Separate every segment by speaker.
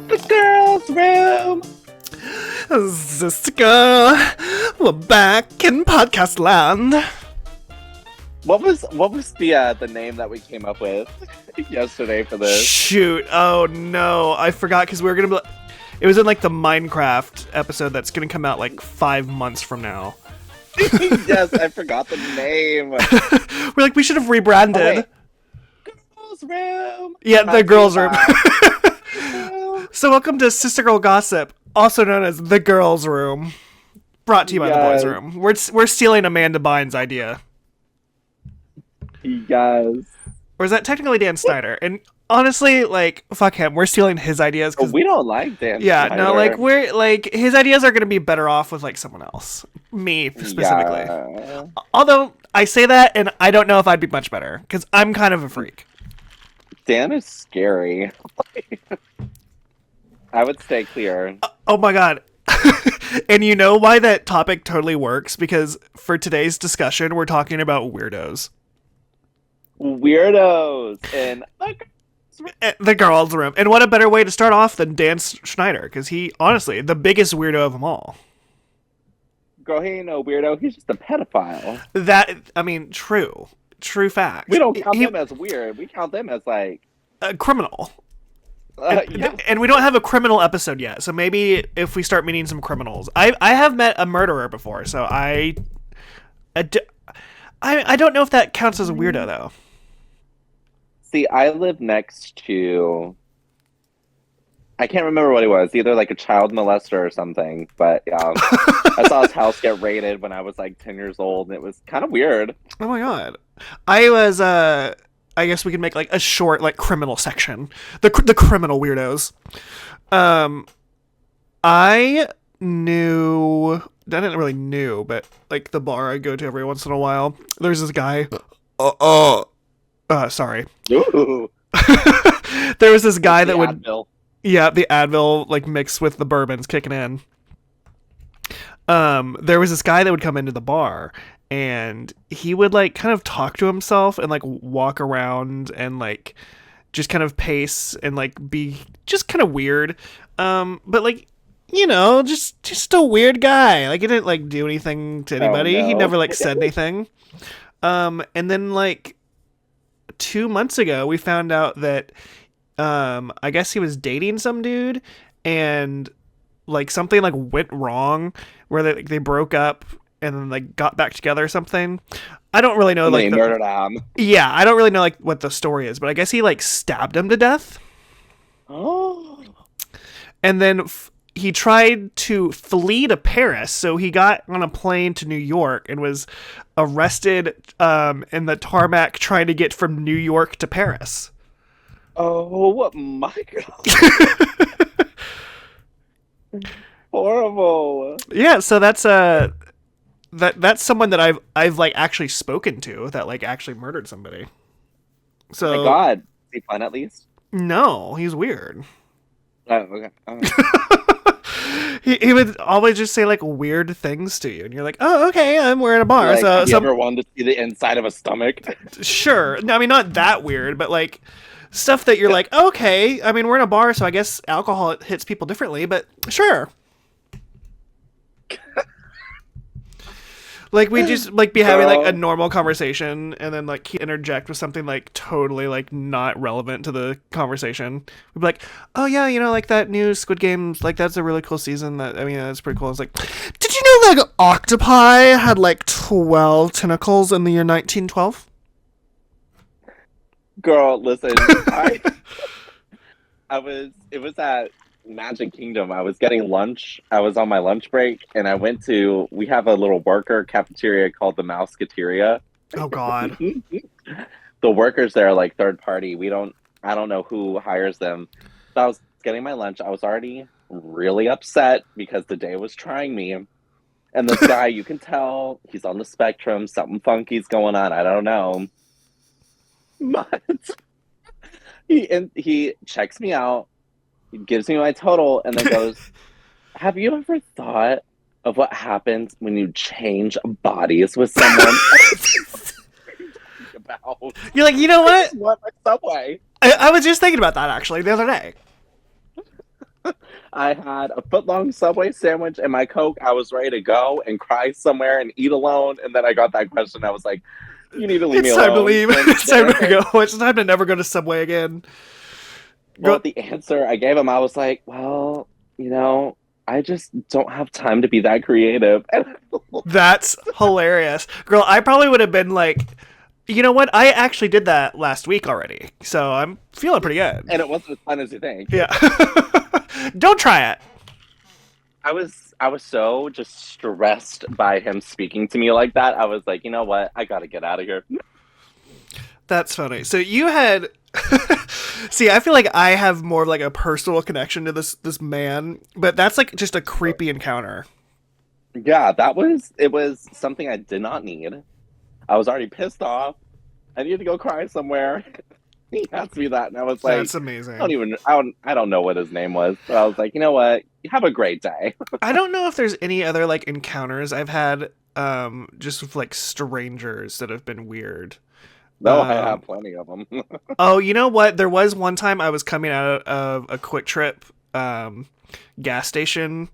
Speaker 1: The girls' room.
Speaker 2: Sista, we're back in podcast land.
Speaker 1: What was the name that we came up with yesterday for this?
Speaker 2: Shoot! Oh no, I forgot because we were gonna be. It was in like the Minecraft episode that's gonna come out like 5 months from now.
Speaker 1: Yes, I forgot the name.
Speaker 2: We're like, we should have rebranded.
Speaker 1: Girls' room.
Speaker 2: Yeah, the girls' room. So welcome to Sister Girl Gossip, also known as the girls' room, brought to you by the boys' room. We're stealing Amanda Bynes' idea.
Speaker 1: Yes.
Speaker 2: Or is that technically Dan Snyder? And honestly, like, fuck him. We're stealing his ideas.
Speaker 1: Oh, we don't like Dan Snyder.
Speaker 2: No, like, we're, like, his ideas are going to be better off with, like, someone else. Me, specifically.
Speaker 1: Yeah.
Speaker 2: Although, I say that, and I don't know if I'd be much better, because I'm kind of a freak.
Speaker 1: Dan is scary. I would stay clear.
Speaker 2: Oh my god. And you know why that topic totally works? Because for today's discussion, we're talking about weirdos.
Speaker 1: Weirdos in
Speaker 2: the girls' room. And what a better way to start off than Dan Schneider, because he, honestly, the biggest weirdo of them all.
Speaker 1: Girl, he ain't no weirdo. He's just a pedophile.
Speaker 2: That, I mean, true fact.
Speaker 1: We don't count them as weird. We count them as, like,
Speaker 2: a criminal.
Speaker 1: Yeah.
Speaker 2: And we don't have a criminal episode yet, so maybe if we start meeting some criminals. I have met a murderer before, so I don't know if that counts as a weirdo, though.
Speaker 1: See, I live next to... I can't remember what he was. Either, like, a child molester or something. But, yeah. I saw his house get raided when I was, like, 10 years old, and it was kind of weird.
Speaker 2: Oh, my God. I guess we could make, like, a short, like, criminal section. The criminal weirdos. I didn't really know, but, like, the bar I go to every once in a while, there's this guy. Sorry.
Speaker 1: Ooh.
Speaker 2: There was this guy that would...
Speaker 1: Advil.
Speaker 2: Yeah, the Advil, like, mixed with the bourbons kicking in. There was this guy that would come into the bar, and he would, like, kind of talk to himself and, like, walk around and, like, just kind of pace and, like, be just kind of weird. But, like, you know, just a weird guy. Like, he didn't, like, do anything to anybody.
Speaker 1: Oh, no.
Speaker 2: He never, like, said anything. And then, like, 2 months ago, we found out that I guess he was dating some dude, and like something like went wrong where they broke up and then like got back together or something. I don't really know. Like,
Speaker 1: murdered him.
Speaker 2: Yeah, I don't really know like what the story is, but I guess he like stabbed him to death.
Speaker 1: Oh.
Speaker 2: And then he tried to flee to Paris, so he got on a plane to New York and was arrested in the tarmac trying to get from New York to Paris.
Speaker 1: Oh my god. Horrible.
Speaker 2: Yeah, so that's that's someone that I've like actually spoken to that like actually murdered somebody. So
Speaker 1: Oh my god. Is he fun at least?
Speaker 2: No, he's weird.
Speaker 1: Oh, okay.
Speaker 2: He would always just say like weird things to you, and you're like, oh, okay, we're in a bar.
Speaker 1: Like,
Speaker 2: So
Speaker 1: have you ever wanted to see the inside of a stomach?
Speaker 2: Sure. No, I mean, not that weird, but like stuff that you're like, okay, I mean, we're in a bar, so I guess alcohol hits people differently, but sure. Like, we just, like, be having, like, a normal conversation, and then, like, he'd interject with something, like, totally, like, not relevant to the conversation. We'd be like, oh, yeah, you know, like, that new Squid Game, like, that's a really cool season. That's pretty cool. It's like, did you know, like, octopi had, like, 12 tentacles in the year 1912?
Speaker 1: Girl, listen, it was at Magic Kingdom. I was getting lunch. I was on my lunch break, and we have a little worker cafeteria called the Mouseketeria.
Speaker 2: Oh, God.
Speaker 1: The workers there are like third party. I don't know who hires them. So I was getting my lunch. I was already really upset because the day was trying me. And this guy, you can tell he's on the spectrum. Something funky's going on. I don't know. But he checks me out, he gives me my total, and then goes, have you ever thought of what happens when you change bodies with someone?
Speaker 2: You're like, you know what?
Speaker 1: What, like Subway?
Speaker 2: I was just thinking about that, actually, the other day.
Speaker 1: I had a foot-long Subway sandwich and my Coke. I was ready to go and cry somewhere and eat alone. And then I got that question. I was like, you need to leave me
Speaker 2: It's time to
Speaker 1: alone.
Speaker 2: leave. It's time to go. It's time to never go to Subway again.
Speaker 1: Well, the answer I gave him, I was like, well, I just don't have time to be that creative.
Speaker 2: That's hilarious. Girl, I probably would have been like, you know what? I actually did that last week already. So I'm feeling pretty good.
Speaker 1: And it wasn't as fun as you think.
Speaker 2: Yeah. Don't try it.
Speaker 1: I was so just stressed by him speaking to me like that. I was like, you know what? I got to get out of here.
Speaker 2: That's funny. So you had see, I feel like I have more of like a personal connection to this man, but that's like just a creepy encounter.
Speaker 1: Yeah, it was something I did not need. I was already pissed off. I needed to go cry somewhere. He asked me that, and I was like,
Speaker 2: "That's amazing."
Speaker 1: I don't know what his name was, but I was like, you know what? Have a great day.
Speaker 2: I don't know if there's any other like encounters I've had, just with like strangers that have been weird.
Speaker 1: No, I have plenty of them.
Speaker 2: Oh, you know what? There was one time I was coming out of a Quick Trip gas station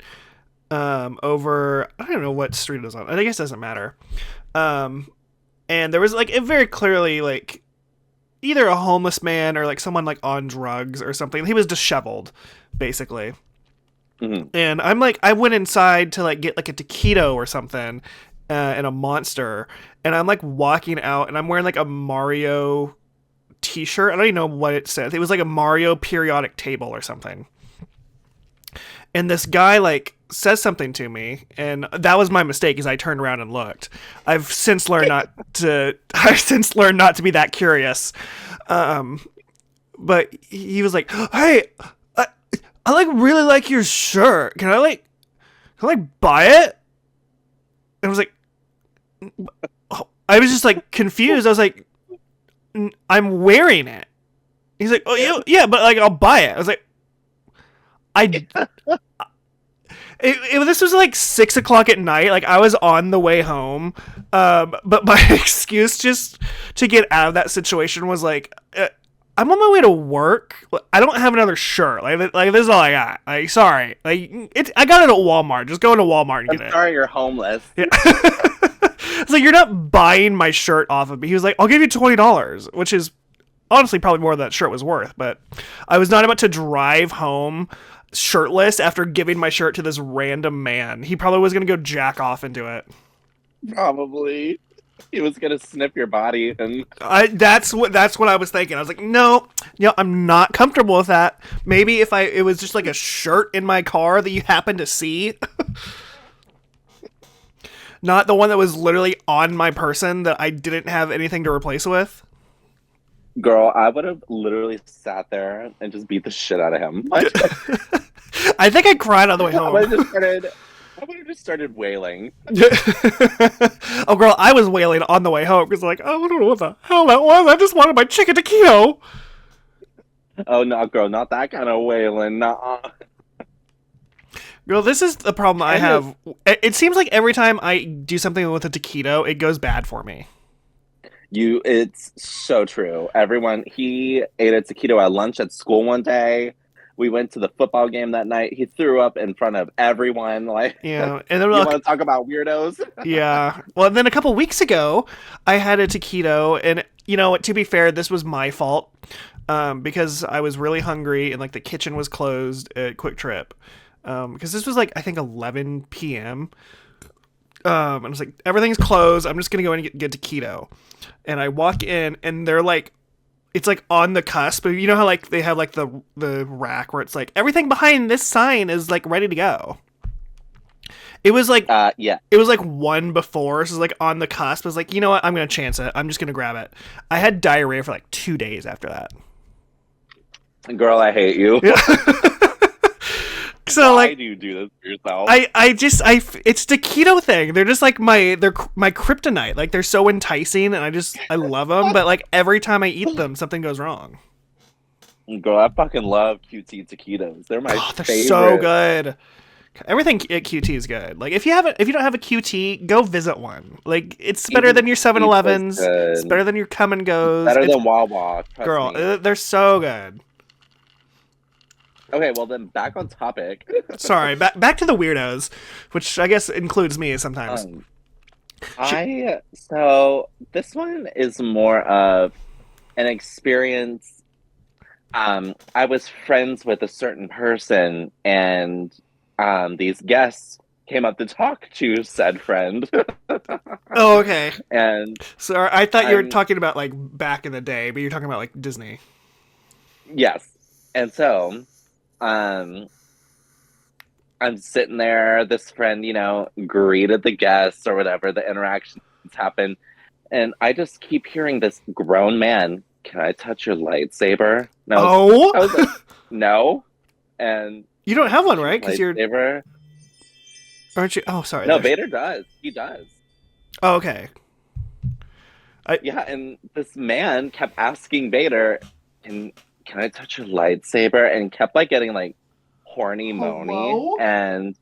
Speaker 2: over, I don't know what street it was on. I guess it doesn't matter. And there was like it very clearly like either a homeless man or like someone like on drugs or something. He was disheveled, basically.
Speaker 1: Mm-hmm.
Speaker 2: And I'm like, I went inside to like get like a taquito or something and a Monster. And I'm like walking out and I'm wearing like a Mario t-shirt. I don't even know what it said. It was like a Mario periodic table or something. And this guy like says something to me, and that was my mistake as I turned around and looked. I've since learned not to be that curious. But he was like, "Hey, I like really like your shirt. Can I buy it?" And I was like, I was just like confused. I was like, "I'm wearing it." He's like, "Oh, yeah, but like I'll buy it." I was like, this was like 6:00 at night. Like I was on the way home. But my excuse just to get out of that situation was like, I'm on my way to work. I don't have another shirt. Like this is all I got. Like, sorry. Like I got it at Walmart. Just go into Walmart and get it.
Speaker 1: I'm sorry you're homeless.
Speaker 2: Yeah. It's like, you're not buying my shirt off of me. He was like, I'll give you $20, which is honestly probably more than that shirt was worth. But I was not about to drive home shirtless after giving my shirt to this random man. He probably was going to go jack off into it.
Speaker 1: Probably. He was going to sniff your body. And
Speaker 2: that's what I was thinking. I was like, no, I'm not comfortable with that. Maybe if it was just like a shirt in my car that you happened to see. Not the one that was literally on my person that I didn't have anything to replace with.
Speaker 1: Girl, I would have literally sat there and just beat the shit out of him.
Speaker 2: I think I cried on the way home.
Speaker 1: I would have just started wailing.
Speaker 2: Oh, girl, I was wailing on the way home because like, oh, I don't know what the hell that was. I just wanted my chicken taquito.
Speaker 1: Oh, no, girl, not that kind of wailing. Nuh-uh.
Speaker 2: Girl, this is the problem I have. It seems like every time I do something with a taquito, it goes bad for me.
Speaker 1: It's so true. He ate a taquito at lunch at school one day. We went to the football game that night. He threw up in front of everyone. Like,
Speaker 2: yeah, and then
Speaker 1: you want to talk about weirdos?
Speaker 2: Yeah. Well, then a couple weeks ago, I had a taquito, and to be fair, this was my fault, because I was really hungry and like the kitchen was closed at Quick Trip, because this was like I think 11 p.m. And I was like, everything's closed. I'm just gonna go in and get taquito, and I walk in, and they're like, it's like on the cusp. But you know how like they have like the rack where it's like everything behind this sign is like ready to go. It was like
Speaker 1: yeah.
Speaker 2: It was like one before, so it was like on the cusp. I was like, you know what? I'm gonna chance it. I'm just gonna grab it. I had diarrhea for like 2 days after that.
Speaker 1: Girl, I hate you.
Speaker 2: Yeah. So
Speaker 1: why
Speaker 2: like,
Speaker 1: do you do this for yourself?
Speaker 2: It's taquito thing. They're just like my kryptonite. Like they're so enticing, and I love them. But like every time I eat them, something goes wrong.
Speaker 1: Girl, I fucking love QT taquitos. They're my
Speaker 2: they're
Speaker 1: favorite.
Speaker 2: So good. Everything at QT is good. Like if you don't have a QT, go visit one. Like it's better than your 7-Elevens. It's better than your Come and Goes.
Speaker 1: Better than Wawa.
Speaker 2: Girl, they're so good.
Speaker 1: Okay, well then back on topic.
Speaker 2: Sorry, back to the weirdos, which I guess includes me sometimes.
Speaker 1: Um,
Speaker 2: Sh-
Speaker 1: so this one is more of an experience. I was friends with a certain person, and these guests came up to talk to said friend,
Speaker 2: oh, okay.
Speaker 1: and
Speaker 2: Sorry, I thought you were
Speaker 1: I'm
Speaker 2: talking about like back in the day, but you're talking about like Disney.
Speaker 1: yes, and so um, I'm sitting there. This friend, greeted the guests or whatever. The interactions happen, and I just keep hearing this grown man. Can I touch your lightsaber? And
Speaker 2: Oh,
Speaker 1: I was like, no. And
Speaker 2: you don't
Speaker 1: can I
Speaker 2: have one,
Speaker 1: touch your
Speaker 2: right? Because you're,
Speaker 1: lightsaber?
Speaker 2: aren't you? Oh, sorry.
Speaker 1: No, Vader does. He does.
Speaker 2: Oh, okay.
Speaker 1: Yeah, and this man kept asking Vader, can I touch your lightsaber? And kept like getting like horny moany.
Speaker 2: Hello?
Speaker 1: And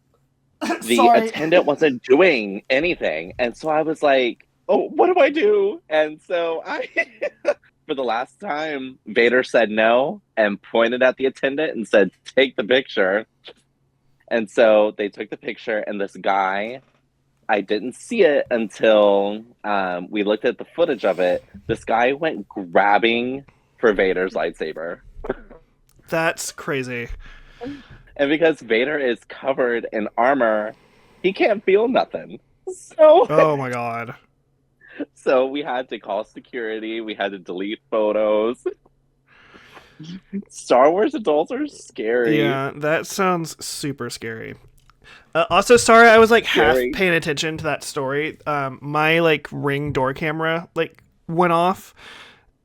Speaker 1: the
Speaker 2: Sorry.
Speaker 1: attendant wasn't doing anything. And so I was like, oh, what do I do? And so for the last time, Vader said no and pointed at the attendant and said, take the picture. And so they took the picture, and this guy, I didn't see it until we looked at the footage of it. This guy went grabbing for Vader's lightsaber.
Speaker 2: That's crazy.
Speaker 1: And because Vader is covered in armor, he can't feel nothing. So,
Speaker 2: Oh my god.
Speaker 1: so we had to call security. We had to delete photos. Star Wars adults are scary.
Speaker 2: Yeah, that sounds super scary. Also, sorry, I was like half
Speaker 1: Scary.
Speaker 2: paying attention to that story. My like Ring door camera like went off.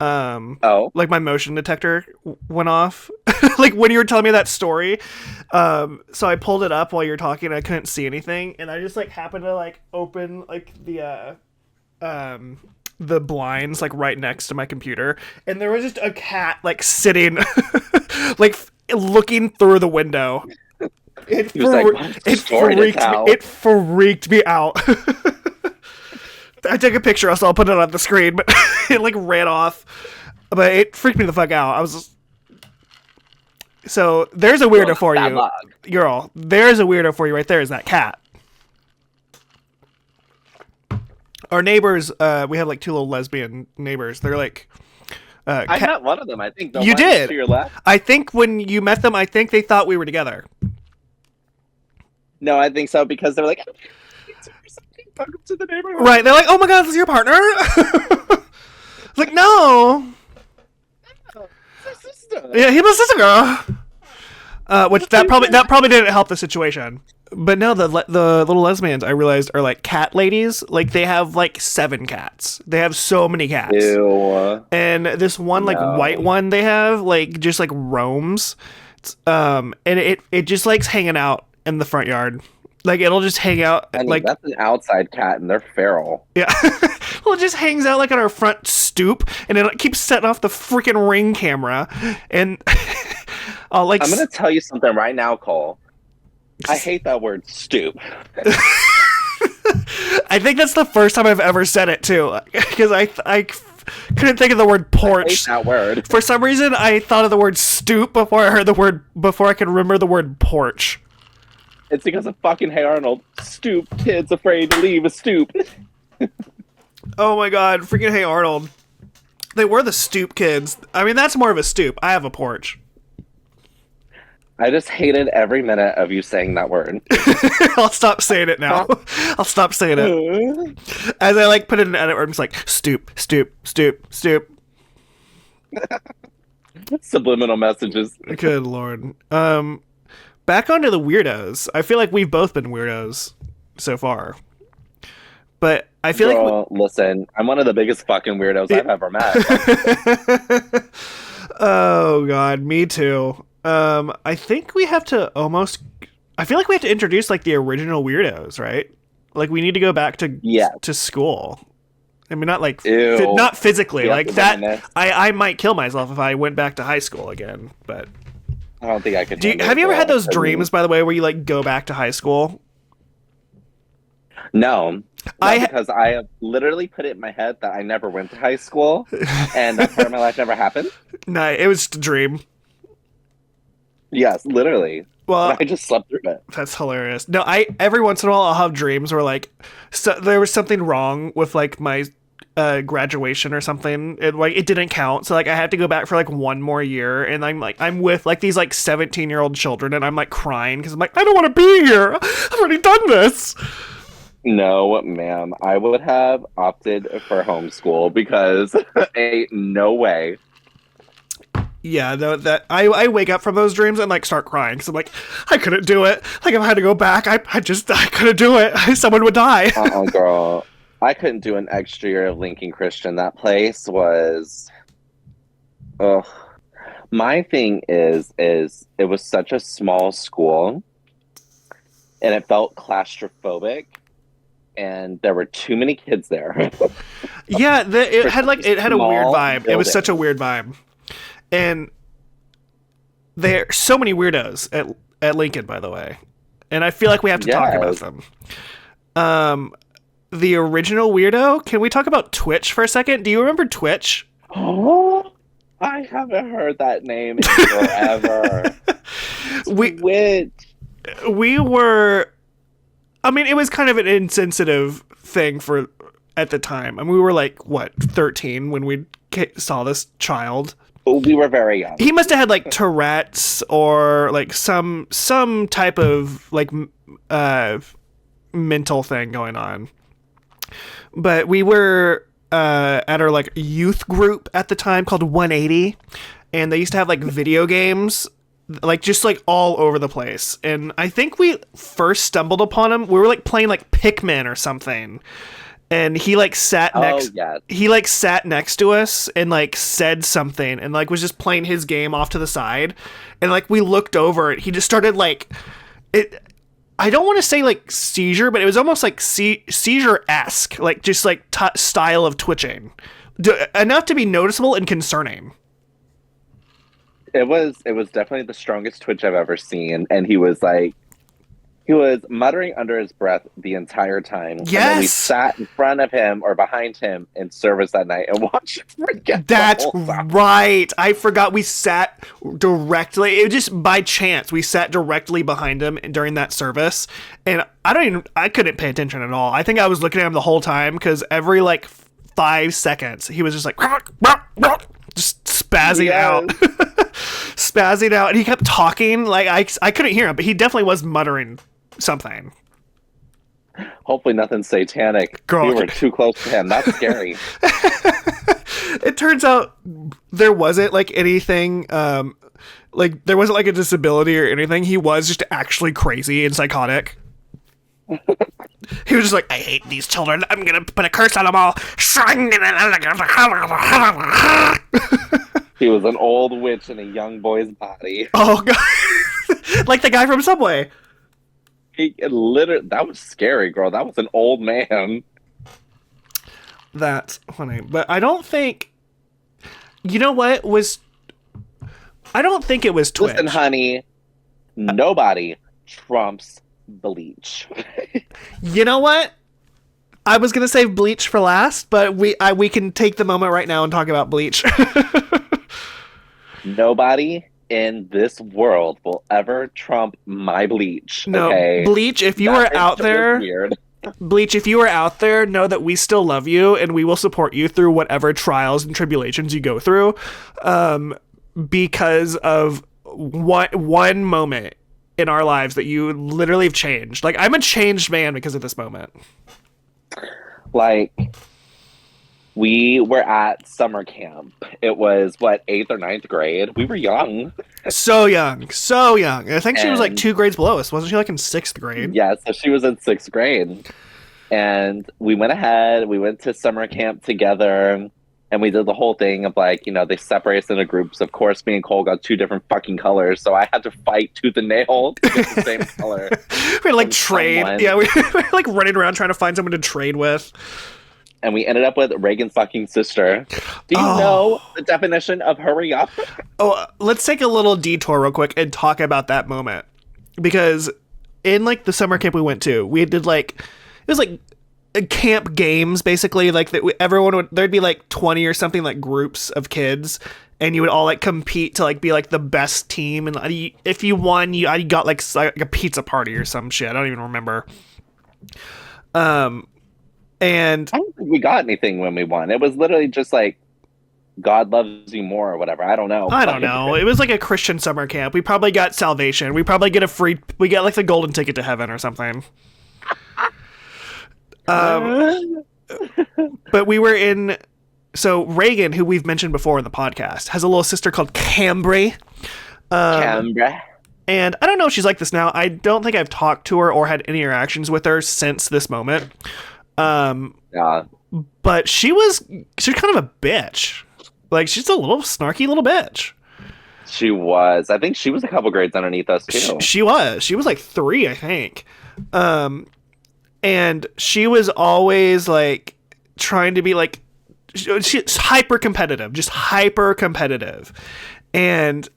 Speaker 1: Oh,
Speaker 2: Like my motion detector went off. Like when you were telling me that story. So I pulled it up while you were talking. And I couldn't see anything, and I just like happened to like open like the blinds like right next to my computer, and there was just a cat like sitting like looking through the window.
Speaker 1: he was like, what's the story to tell?
Speaker 2: It freaked me out. I took a picture, so I'll put it on the screen, but it like ran off. But it freaked me the fuck out. I was just... So there's a weirdo for
Speaker 1: Bad
Speaker 2: you,
Speaker 1: luck.
Speaker 2: girl. There's a weirdo for you right there. Is that cat? Our neighbors, we have like two little lesbian neighbors. They're like,
Speaker 1: I met one of them. I think the
Speaker 2: you
Speaker 1: one
Speaker 2: did.
Speaker 1: to your left.
Speaker 2: I think when you met them, I think they thought we were together.
Speaker 1: No, I think so because they're like, welcome to the neighborhood.
Speaker 2: Right? They're like, oh my god, this is your partner. Like, no.
Speaker 1: It's a sister.
Speaker 2: Yeah, he was a sister girl. Which that probably didn't help the situation. But no, the little lesbians I realized are like cat ladies. Like they have like 7 cats. They have so many cats.
Speaker 1: Ew.
Speaker 2: And this one like
Speaker 1: No.
Speaker 2: white one they have like just like roams. And it just likes hanging out in the front yard. Like it'll just hang out
Speaker 1: I mean,
Speaker 2: like
Speaker 1: that's an outside cat, and they're feral.
Speaker 2: yeah. Well, it just hangs out like on our front stoop, and it keeps setting off the freaking Ring camera. And I'll like
Speaker 1: I'm gonna tell you something right now, Cole. I hate that word stoop.
Speaker 2: I think that's the first time I've ever said it too, because I couldn't think of the word
Speaker 1: I hate
Speaker 2: porch.
Speaker 1: that word.
Speaker 2: For some reason, I thought of the word stoop before I could remember the word porch.
Speaker 1: It's because of fucking Hey Arnold. Stoop. Kids afraid to leave a stoop.
Speaker 2: Oh my god, freaking Hey Arnold. They were the stoop kids. I mean, that's more of a stoop. I have a porch.
Speaker 1: I just hated every minute of you saying that word.
Speaker 2: I'll stop saying it now. I'll stop saying it. As I like put it in an edit where I'm just like, stoop, stoop, stoop, stoop.
Speaker 1: Subliminal messages.
Speaker 2: Good lord. Back onto the weirdos. I feel like we've both been weirdos so far. But I feel
Speaker 1: Girl, listen, I'm one of the biggest fucking weirdos I've ever met.
Speaker 2: Oh god, me too. I think we have to almost... I feel like we have to introduce like the original weirdos, right? Like we need to go back to school. I mean, not like
Speaker 1: Ew.
Speaker 2: not physically.
Speaker 1: We have
Speaker 2: Like
Speaker 1: to
Speaker 2: that.
Speaker 1: reminisce.
Speaker 2: I might kill myself if I went back to high school again. But
Speaker 1: I don't think I could.
Speaker 2: have you ever had those dreams, by the way, where you like go back to high school?
Speaker 1: No. Because I have literally put it in my head that I never went to high school, and that part of my life never happened.
Speaker 2: No, it was just a dream.
Speaker 1: Yes, literally.
Speaker 2: Well,
Speaker 1: And I just slept through it.
Speaker 2: that's hilarious. No, I every once in a while I'll have dreams where like there was something wrong with like my graduation or something. It didn't count, so like I had to go back for like one more year, and I'm with like these like 17-year-old children, and I'm like crying because I'm like I don't want to be here. I've already done this.
Speaker 1: No, ma'am. I would have opted for homeschool because ain't no way.
Speaker 2: Yeah, no, that I wake up from those dreams and like start crying because I'm like I couldn't do it. Like if I had to go back, I couldn't do it. Someone would die.
Speaker 1: Girl. I couldn't do an extra year of Lincoln Christian. That place was, ugh. My thing is it was such a small school, and it felt claustrophobic, and there were too many kids there.
Speaker 2: Yeah, it had a weird vibe.
Speaker 1: Building.
Speaker 2: It was such a weird vibe, and there are so many weirdos at Lincoln, by the way, and I feel like we have to talk about them. The original weirdo. Can we talk about Twitch for a second? Do you remember Twitch?
Speaker 1: Oh, I haven't heard that name in forever. Twitch.
Speaker 2: We were. I mean, it was kind of an insensitive thing at the time. I mean, we were like, what, 13 when we saw this child.
Speaker 1: We were very young.
Speaker 2: He must have had like Tourette's or like some type of like mental thing going on. But we were at our like youth group at the time called 180, and they used to have like video games like just like all over the place. And I think we first stumbled upon him. We were like playing like Pikmin or something. And he like sat next he like sat next to us and like said something and like was just playing his game off to the side. And like we looked over and he just started like it I don't want to say like seizure, but it was almost like seizure-esque, like just like style of twitching. Enough to be noticeable and concerning.
Speaker 1: It was definitely the strongest twitch I've ever seen, and he was muttering under his breath the entire time.
Speaker 2: Yes!
Speaker 1: And then we sat in front of him or behind him in service that night and watched him forget.
Speaker 2: That's right. I forgot we sat directly. It was just by chance. We sat directly behind him during that service. And I couldn't pay attention at all. I think I was looking at him the whole time because every like 5 seconds he was just like just spazzing out. Spazzing out. And he kept talking. Like I couldn't hear him, but he definitely was muttering something.
Speaker 1: Hopefully nothing satanic.
Speaker 2: Girl.
Speaker 1: We were too close to him. That's scary.
Speaker 2: It turns out there wasn't like anything like there wasn't like a disability or anything. He was just actually crazy and psychotic. He was just like, I hate these children. I'm gonna put a curse on them all.
Speaker 1: He was an old witch in a young boy's body.
Speaker 2: Oh god. Like the guy from Subway.
Speaker 1: That was scary, girl. That was an old man.
Speaker 2: That's funny. But I don't think... You know what was... I don't think it was Twitch.
Speaker 1: Listen, honey. Nobody trumps Bleach.
Speaker 2: You know what? I was going to save Bleach for last, but we can take the moment right now and talk about Bleach.
Speaker 1: Nobody in this world will ever trump my Bleach.
Speaker 2: No,
Speaker 1: okay?
Speaker 2: Bleach, if you are out there, Bleach, if you are out there, know that we still love you and we will support you through whatever trials and tribulations you go through, because of one moment in our lives that you literally have changed. Like, I'm a changed man because of this moment.
Speaker 1: Like, we were at summer camp. It was, 8th or 9th grade? We were young.
Speaker 2: So young. I think she was like 2 grades below us. Wasn't she like in 6th grade?
Speaker 1: Yeah, so she was in 6th grade. And we went ahead. We went to summer camp together. And we did the whole thing of like, they separate us into groups. Of course, me and Cole got 2 different fucking colors. So I had to fight tooth and nail to get the same color.
Speaker 2: We had like trade. Someone. Yeah, we were like running around trying to find someone to trade with.
Speaker 1: And we ended up with Reagan's fucking sister. Do you know the definition of hurry up?
Speaker 2: Let's take a little detour real quick and talk about that moment. Because in like the summer camp we went to, we did like, it was like camp games basically. Like that, there'd be like 20 or something like groups of kids. and you would all like compete to like be like the best team, and if you won, you got like a pizza party or some shit. I don't even remember. And
Speaker 1: I don't think we got anything when we won. It was literally just like God loves you more or whatever. I don't know.
Speaker 2: I don't know. It was like a Christian summer camp. We probably got salvation. We probably get we get like the golden ticket to heaven or something. But we were in. So Reagan, who we've mentioned before in the podcast, has a little sister called Cambry.
Speaker 1: Cambry.
Speaker 2: And I don't know if she's like this now. I don't think I've talked to her or had any interactions with her since this moment.
Speaker 1: Yeah.
Speaker 2: But she's kind of a bitch. Like, she's a little snarky little bitch.
Speaker 1: She was. I think she was a couple grades underneath us too.
Speaker 2: She was. She was like 3, I think. And she was always like trying to be like, she's hyper competitive, just hyper competitive. And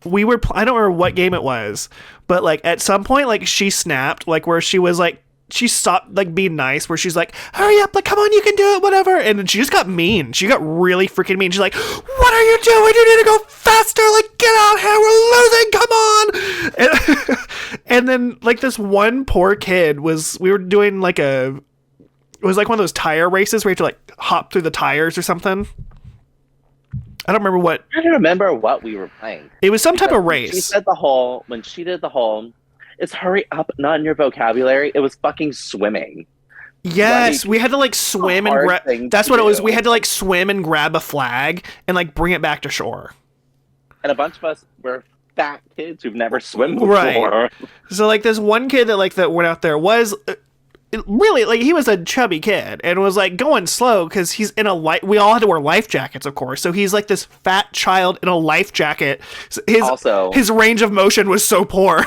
Speaker 2: we were, I don't remember what game it was, but like at some point, like she snapped, like where she was like, she stopped like being nice, where she's like, hurry up, like, come on, you can do it, whatever. And then she just got mean. She got really freaking mean. She's like, what are you doing? You need to go faster. Like, get out here. We're losing. Come on. And then like this one poor kid we were doing like it was like one of those tire races where you have to like hop through the tires or something. I don't remember what.
Speaker 1: I don't remember what we were playing.
Speaker 2: It was some type of race.
Speaker 1: When she did the whole, it's hurry up, not in your vocabulary. It was fucking swimming.
Speaker 2: Yes, like, we had to like swim and grab. That's what it was. We had to like swim and grab a flag and like bring it back to shore.
Speaker 1: And a bunch of us were fat kids who've never swum before.
Speaker 2: Right. So like this one kid that went out there was really like, he was a chubby kid and was like going slow because he's in we all had to wear life jackets, of course. So he's like this fat child in a life jacket. His range of motion was so poor.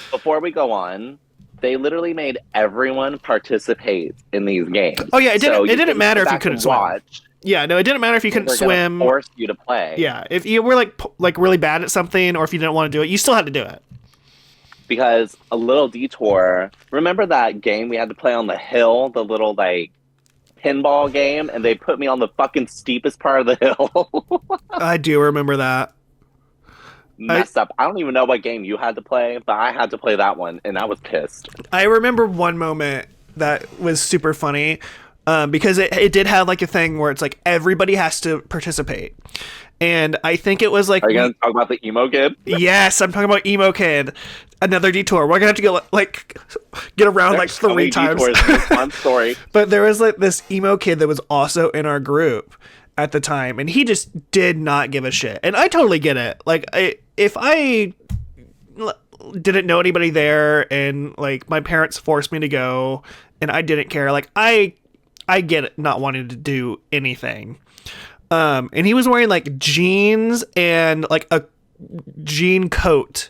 Speaker 1: Before we go on, they literally made everyone participate in these games.
Speaker 2: Oh yeah, it didn't matter if you couldn't swim. Yeah, no, it didn't matter if you couldn't swim.
Speaker 1: Force you to play.
Speaker 2: Yeah, if you were like really bad at something, or if you didn't want to do it, you still had to do it.
Speaker 1: Because a little detour. Remember that game we had to play on the hill, the little like pinball game, and they put me on the fucking steepest part of the hill.
Speaker 2: I do remember that.
Speaker 1: Messed up. I don't even know what game you had to play, but I had to play that one, and I was pissed.
Speaker 2: I remember one moment that was super funny, because it did have like a thing where it's like everybody has to participate. And I think it was like...
Speaker 1: Are you going to talk about the emo kid?
Speaker 2: Yes, I'm talking about emo kid. Another detour. We're going to have to go like get around
Speaker 1: There's
Speaker 2: like 3 times.
Speaker 1: Fun story.
Speaker 2: But there was like this emo kid that was also in our group at the time, and he just did not give a shit. And I totally get it. Like, if I didn't know anybody there and like my parents forced me to go and I didn't care, like I get it, not wanting to do anything. And he was wearing like jeans and like a jean coat.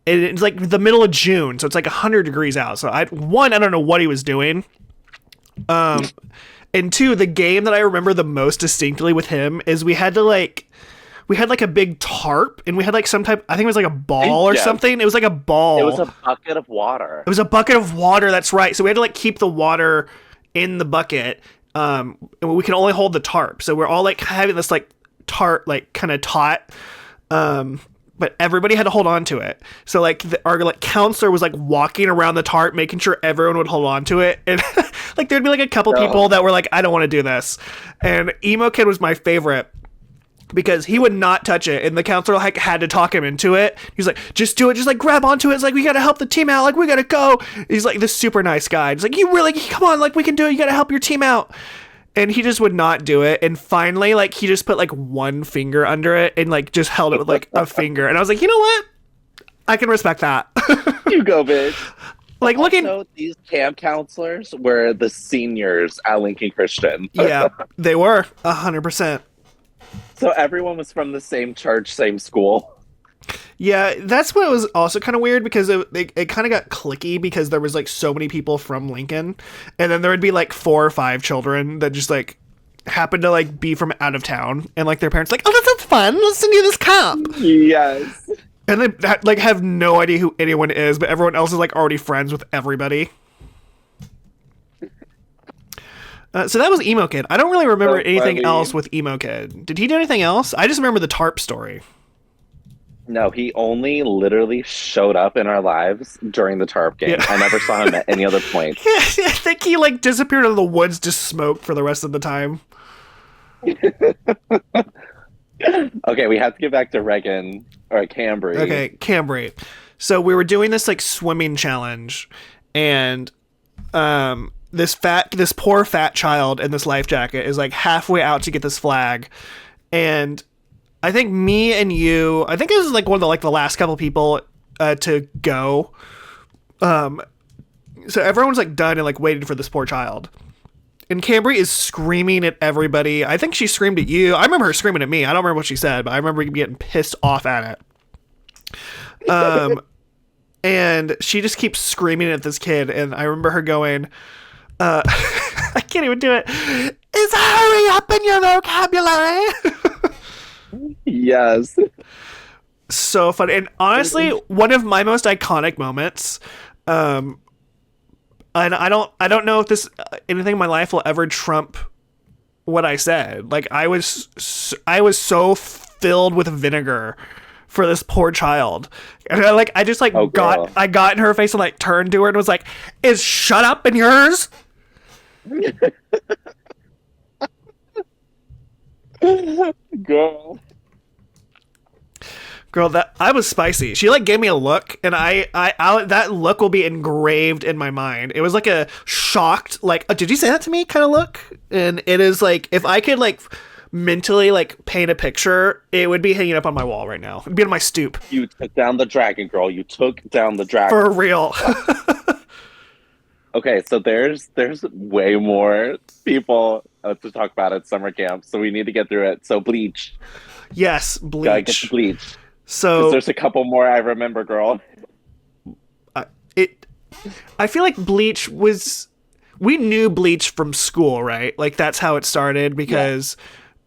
Speaker 2: And it's like the middle of June, so it's like 100 degrees out. So I don't know what he was doing. And 2, the game that I remember the most distinctly with him is we had like a big tarp, and we had like some type, I think it was like a ball or something. It was like a ball.
Speaker 1: It was a bucket of water.
Speaker 2: It was a bucket of water, that's right. So we had to like keep the water in the bucket. And we can only hold the tarp. So we're all like having this like tarp, like kind of taut. But everybody had to hold on to it. So like our like counselor was like walking around the tarp, making sure everyone would hold on to it. And like there'd be like a couple people that were like, I don't want to do this. And emo kid was my favorite because he would not touch it. And the counselor like had to talk him into it. He's like, just do it. Just like grab onto it. It's like, we got to help the team out. Like we got to go. He's like this super nice guy. He's like, come on. Like we can do it. You got to help your team out. And he just would not do it. And finally, like, he just put, like, one finger under it and, like, just held it with, like, a finger. And I was like, you know what? I can respect that.
Speaker 1: You go, bitch.
Speaker 2: Like,
Speaker 1: also, these camp counselors were the seniors at Lincoln Christian.
Speaker 2: Yeah, they were. 100%.
Speaker 1: So everyone was from the same church, same school.
Speaker 2: Yeah, that's what was also kind of weird because it kind of got cliquey because there was like so many people from Lincoln, and then there would be like 4 or 5 children that just like happened to like be from out of town, and like their parents like, oh, that's fun, let's send you this camp.
Speaker 1: Yes.
Speaker 2: And they like have no idea who anyone is, but everyone else is like already friends with everybody. So that was Emo Kid. I don't really remember
Speaker 1: So
Speaker 2: anything
Speaker 1: funny.
Speaker 2: else with Emo Kid. Did he do anything else? I just remember the tarp story.
Speaker 1: No, he only literally showed up in our lives during the tarp game.
Speaker 2: Yeah.
Speaker 1: I never saw him at any other point.
Speaker 2: I think he like disappeared into the woods to smoke for the rest of the time.
Speaker 1: Okay, we have to get back to Regan or Cambry.
Speaker 2: Okay, Cambry. So we were doing this like swimming challenge, and this poor fat child in this life jacket is like halfway out to get this flag, and I think me and you, I think this is like one of the last couple people to go. So everyone's like done and like waiting for this poor child. And Cambry is screaming at everybody. I think she screamed at you. I remember her screaming at me. I don't remember what she said, but I remember getting pissed off at it. And she just keeps screaming at this kid. And I remember her going, I can't even do it. Is hurry up in your vocabulary?
Speaker 1: Yes.
Speaker 2: So funny. And honestly, one of my most iconic moments, and I don't know if this anything in my life will ever trump what I said. Like I was so filled with vinegar for this poor child, and I just got in her face and like turned to her and was like, "Is shut up in yours?" Girl, that I was spicy. She like gave me a look, and I that look will be engraved in my mind. It was like a shocked, like, oh, did you say that to me kind of look? And it is like, if I could like mentally like paint a picture, it would be hanging up on my wall right now. It'd be on my stoop.
Speaker 1: You took down the dragon, girl. You took down the dragon.
Speaker 2: For real.
Speaker 1: Okay, so there's way more people to talk about at summer camp, so we need to get through it. So Bleach.
Speaker 2: Yes,
Speaker 1: Gotta get
Speaker 2: Bleach.
Speaker 1: to Bleach.
Speaker 2: So
Speaker 1: There's a couple more I remember, girl.
Speaker 2: I feel like Bleach was, we knew Bleach from school, right? Like that's how it started because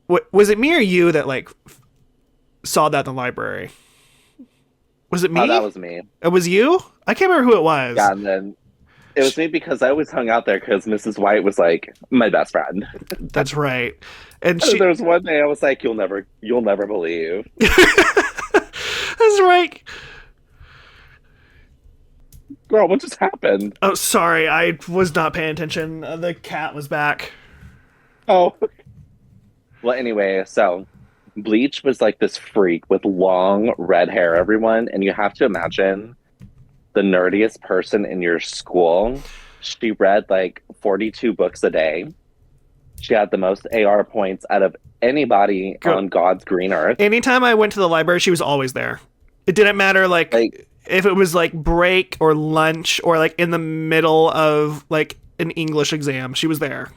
Speaker 2: was it me or you that like saw that in the library? Was it me?
Speaker 1: Oh, that was me.
Speaker 2: It was you? I can't remember who it was.
Speaker 1: Yeah, and then it was me because I always hung out there because Mrs. White was like my best friend.
Speaker 2: That's right. And
Speaker 1: There was one day I was like, you'll never believe.
Speaker 2: That's right.
Speaker 1: Girl, what just happened?
Speaker 2: Oh, sorry. I was not paying attention. The cat was back.
Speaker 1: Oh. Well, anyway, so Bleach was like this freak with long red hair, everyone. And you have to imagine the nerdiest person in your school. She read like 42 books a day. She had the most AR points out of anybody on God's green earth.
Speaker 2: Anytime I went to the library, she was always there. It didn't matter like if it was like break or lunch or like in the middle of like an English exam, she was there.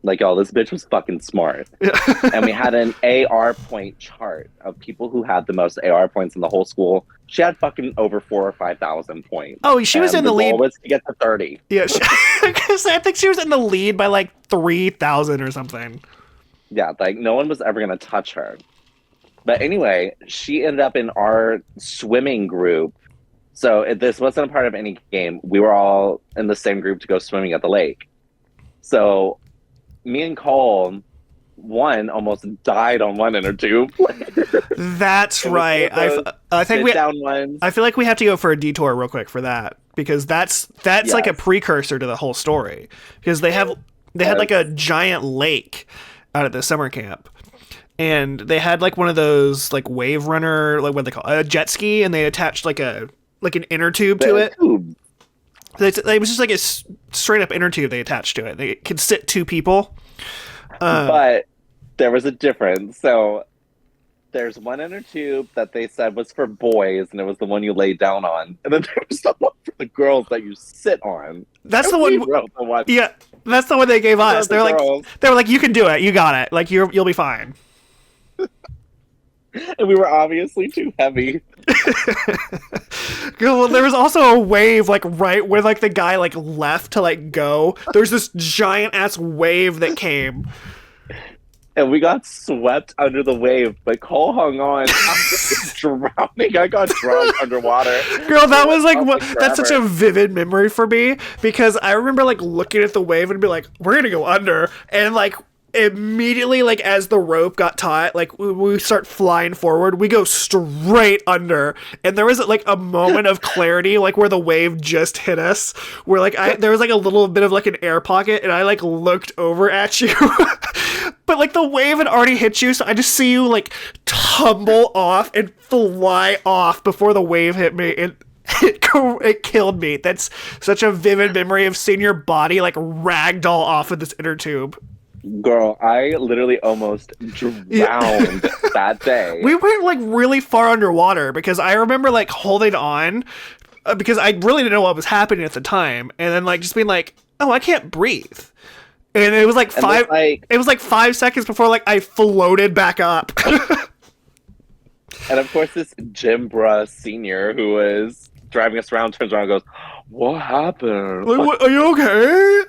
Speaker 1: Like, y'all, this bitch was fucking smart. And we had an AR point chart of people who had the most AR points in the whole school. She had fucking over 4,000 or 5,000 points.
Speaker 2: Oh, she was in the lead.
Speaker 1: The goal was to get to 30.
Speaker 2: Yeah, I think she was in the lead by like 3,000 or something.
Speaker 1: Yeah, like no one was ever gonna touch her. But anyway, she ended up in our swimming group. So this wasn't a part of any game. We were all in the same group to go swimming at the lake. So me and Cole, one almost died on one inner tube.
Speaker 2: That's right. I think I feel like we have to go for a detour real quick for that because that's yes. Like a precursor to the whole story because they had like a giant lake out at the summer camp. And they had like one of those like wave runner, like what they call a jet ski, and they attached like an inner tube to it. It was just like a straight up inner tube they attached to it. They could sit two people.
Speaker 1: But there was a difference. So there's one inner tube that they said was for boys, and it was the one you lay down on. And then there was the one for the girls that you sit on.
Speaker 2: That's the one. Yeah, that's the one they gave us. They were like, you can do it. You got it. Like you'll be fine.
Speaker 1: And we were obviously too heavy.
Speaker 2: Well, there was also a wave like right where like the guy like left to like go. There's this giant ass wave that came.
Speaker 1: and we got swept under the wave, but Cole hung on. I was drowning. I got drowned underwater.
Speaker 2: Girl, that was like that's such a vivid memory for me, because I remember like looking at the wave and be like, we're gonna go under, and like immediately, like as the rope got taut, like we start flying forward, we go straight under, and there was like a moment of clarity, like where the wave just hit us, where like there was like a little bit of like an air pocket, and I like looked over at you, but like the wave had already hit you, so I just see you like tumble off and fly off before the wave hit me, and it killed me. That's such a vivid memory of seeing your body like ragdoll off of this inner tube.
Speaker 1: Girl, I literally almost drowned that day.
Speaker 2: We went like really far underwater, because I remember like holding on because I really didn't know what was happening at the time, and then like just being like, oh, I can't breathe. And it was like it was like 5 seconds before like I floated back up.
Speaker 1: And of course this Jim Bruh senior who was driving us around turns around and goes, what happened?
Speaker 2: Like, are you okay?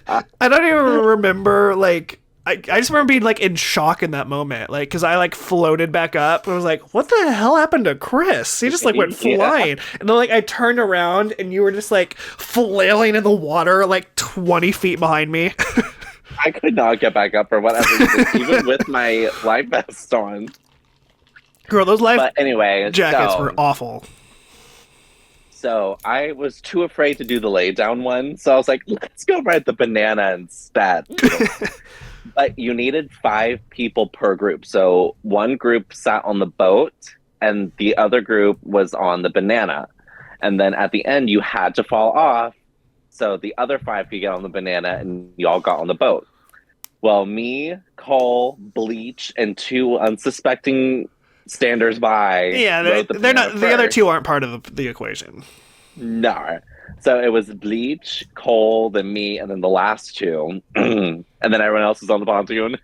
Speaker 2: I don't even remember, like, I just remember being, like, in shock in that moment, like, because I, like, floated back up, and I was like, what the hell happened to Chris? He just, like, went flying, and then, like, I turned around, and you were just, like, flailing in the water, like, 20 feet behind me.
Speaker 1: I could not get back up for whatever reason, even with my life vest on.
Speaker 2: Girl, those life jackets were awful.
Speaker 1: So I was too afraid to do the lay down one. So I was like, let's go ride the banana instead. But you needed 5 people per group. So one group sat on the boat and the other group was on the banana. And then at the end, you had to fall off. So the other 5 could get on the banana and y'all got on the boat. Well, me, Cole, Bleach, and 2 unsuspecting standers by.
Speaker 2: Yeah, they're not. The other 2 aren't part of the equation.
Speaker 1: No. So it was Bleach, Cole, then me, and then the last 2, and then everyone else is on the pontoon.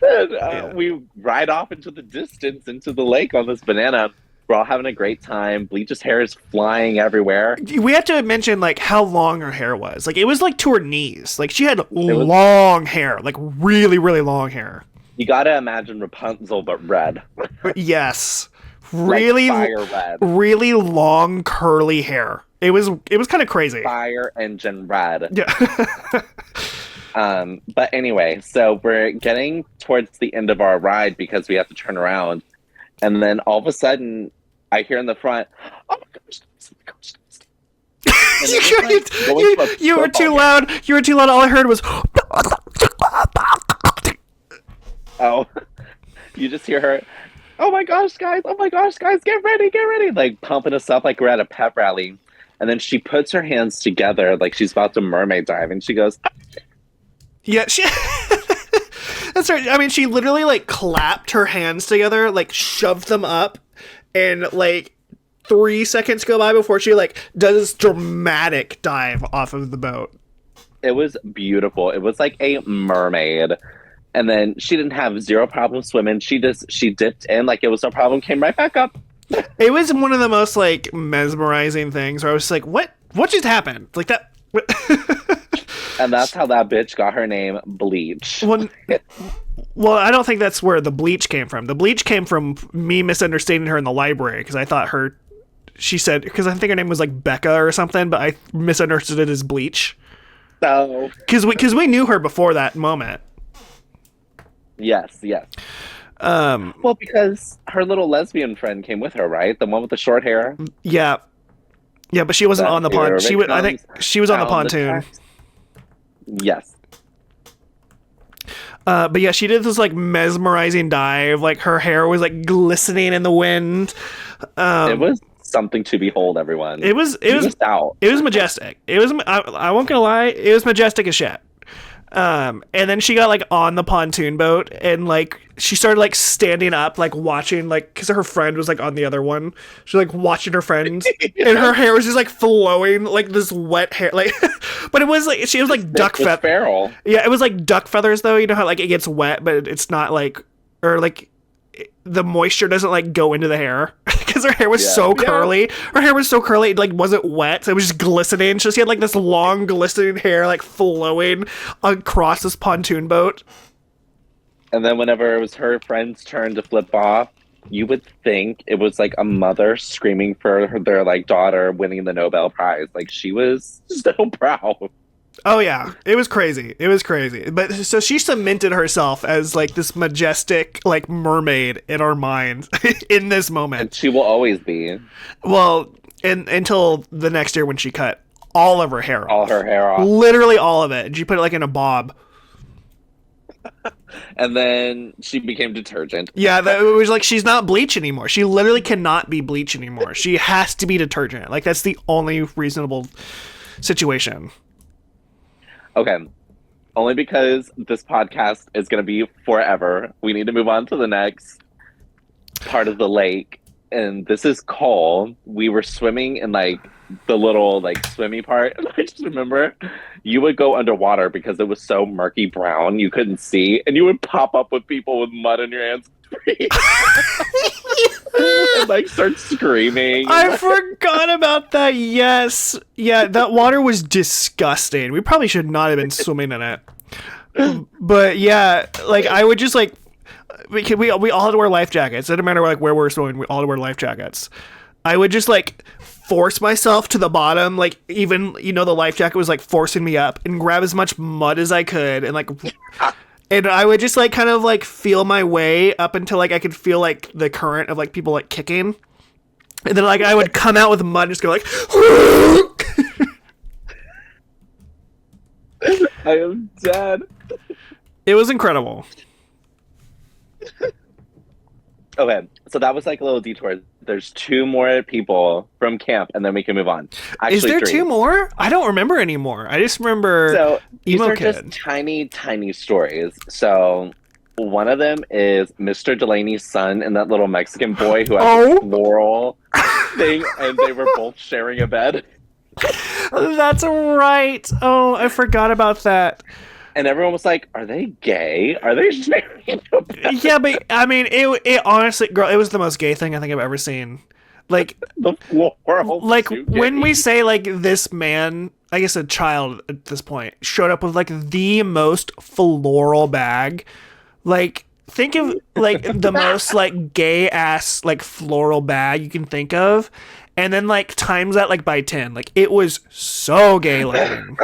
Speaker 1: And, we ride off into the distance, into the lake on this banana. We're all having a great time. Bleach's hair is flying everywhere.
Speaker 2: We have to mention like how long her hair was. Like it was like to her knees. Like she had long hair, like really, really long hair.
Speaker 1: You gotta imagine Rapunzel, but red.
Speaker 2: Yes, really,
Speaker 1: like fire red.
Speaker 2: Really long curly hair. It was kind of crazy.
Speaker 1: Fire engine red.
Speaker 2: Yeah.
Speaker 1: But anyway, so we're getting towards the end of our ride because we have to turn around, and then all of a sudden, I hear in the front, "Oh my gosh!"
Speaker 2: You were too loud. You were too loud. All I heard was.
Speaker 1: Oh, you just hear her, oh my gosh, guys, get ready, like pumping us up like we're at a pep rally. And then she puts her hands together like she's about to mermaid dive, and she goes,
Speaker 2: yeah, that's right. I mean, she literally like clapped her hands together, like shoved them up, and like 3 seconds go by before she like does this dramatic dive off of the boat.
Speaker 1: It was beautiful. It was like a mermaid. And then she didn't have zero problem swimming. She dipped in like it was no problem, came right back up.
Speaker 2: It was one of the most like mesmerizing things where I was just like, what just happened? Like that.
Speaker 1: And that's how that bitch got her name, Bleach.
Speaker 2: Well, I don't think that's where the bleach came from. The bleach came from me misunderstanding her in the library because I thought she said, because I think her name was like Becca or something, but I misunderstood it as Bleach.
Speaker 1: No.
Speaker 2: Because we knew her before that moment.
Speaker 1: Yes. Well, because her little lesbian friend came with her, right? The one with the short hair.
Speaker 2: Yeah, but she wasn't on the pontoon. I think she was on the pontoon.
Speaker 1: Yes.
Speaker 2: But yeah, she did this like mesmerizing dive. Like her hair was like glistening in the wind.
Speaker 1: It was something to behold, everyone.
Speaker 2: It was majestic. I won't gonna lie, it was majestic as shit. And then she got like on the pontoon boat and like she started like standing up, like watching, like because her friend was like on the other one. She was like watching her friend, and her hair was just like flowing like this wet hair, like. But it was like she was like duck feathers. Yeah, it was like duck feathers though. You know how like it gets wet, but it's not like, or like the moisture doesn't like go into the hair because her hair was so curly. Her hair was so curly, it like wasn't wet, so it was just glistening. So she had like this long glistening hair like flowing across this pontoon boat.
Speaker 1: And then whenever it was her friend's turn to flip off, you would think it was like a mother screaming for their like daughter winning the Nobel Prize. Like she was so proud.
Speaker 2: Oh yeah, it was crazy. It was crazy. But so she cemented herself as like this majestic like mermaid in our minds in this moment.
Speaker 1: And she will always be.
Speaker 2: Well, until the next year when she cut all of her hair off.
Speaker 1: All her hair off.
Speaker 2: Literally all of it. And she put it like in a bob.
Speaker 1: And then she became detergent.
Speaker 2: Yeah, it was like she's not bleach anymore. She literally cannot be bleach anymore. She has to be detergent. Like that's the only reasonable situation.
Speaker 1: Okay. Only because this podcast is going to be forever. We need to move on to the next part of the lake. And this is Cole. We were swimming in like the little like swimmy part. And I just remember you would go underwater because it was so murky brown. You couldn't see. And you would pop up with people with mud in your hands. And like start screaming.
Speaker 2: I forgot about that. Yes. Yeah, that water was disgusting. We probably should not have been swimming in it. But yeah, like I would just like we all had to wear life jackets. It didn't matter like where we were swimming, we all had to wear life jackets. I would just like force myself to the bottom, like even the life jacket was like forcing me up, and grab as much mud as I could, and like and I would just like kind of like feel my way up until like I could feel like the current of like people like kicking, and then like I would come out with mud and just go like
Speaker 1: I am dead.
Speaker 2: It was incredible.
Speaker 1: Okay, so that was like a little detour. There's 2 more people from camp, and then we can move on. Actually,
Speaker 2: is there
Speaker 1: 3.
Speaker 2: 2 more? I don't remember anymore. I just remember
Speaker 1: so these are
Speaker 2: kid.
Speaker 1: just tiny stories. So one of them is Mr. Delaney's son and that little Mexican boy who has a floral thing, and they were both sharing a bed.
Speaker 2: That's right. Oh, I forgot about that.
Speaker 1: And everyone was like, "Are they gay? Are they sharing a bed?"
Speaker 2: Yeah, but I mean, it honestly, girl, it was the most gay thing I think I've ever seen. Like
Speaker 1: the floral.
Speaker 2: Like when we say like this man, I guess a child at this point, showed up with like the most floral bag. Like think of like the most like gay ass like floral bag you can think of, and then like times that like by 10. Like it was so gay looking.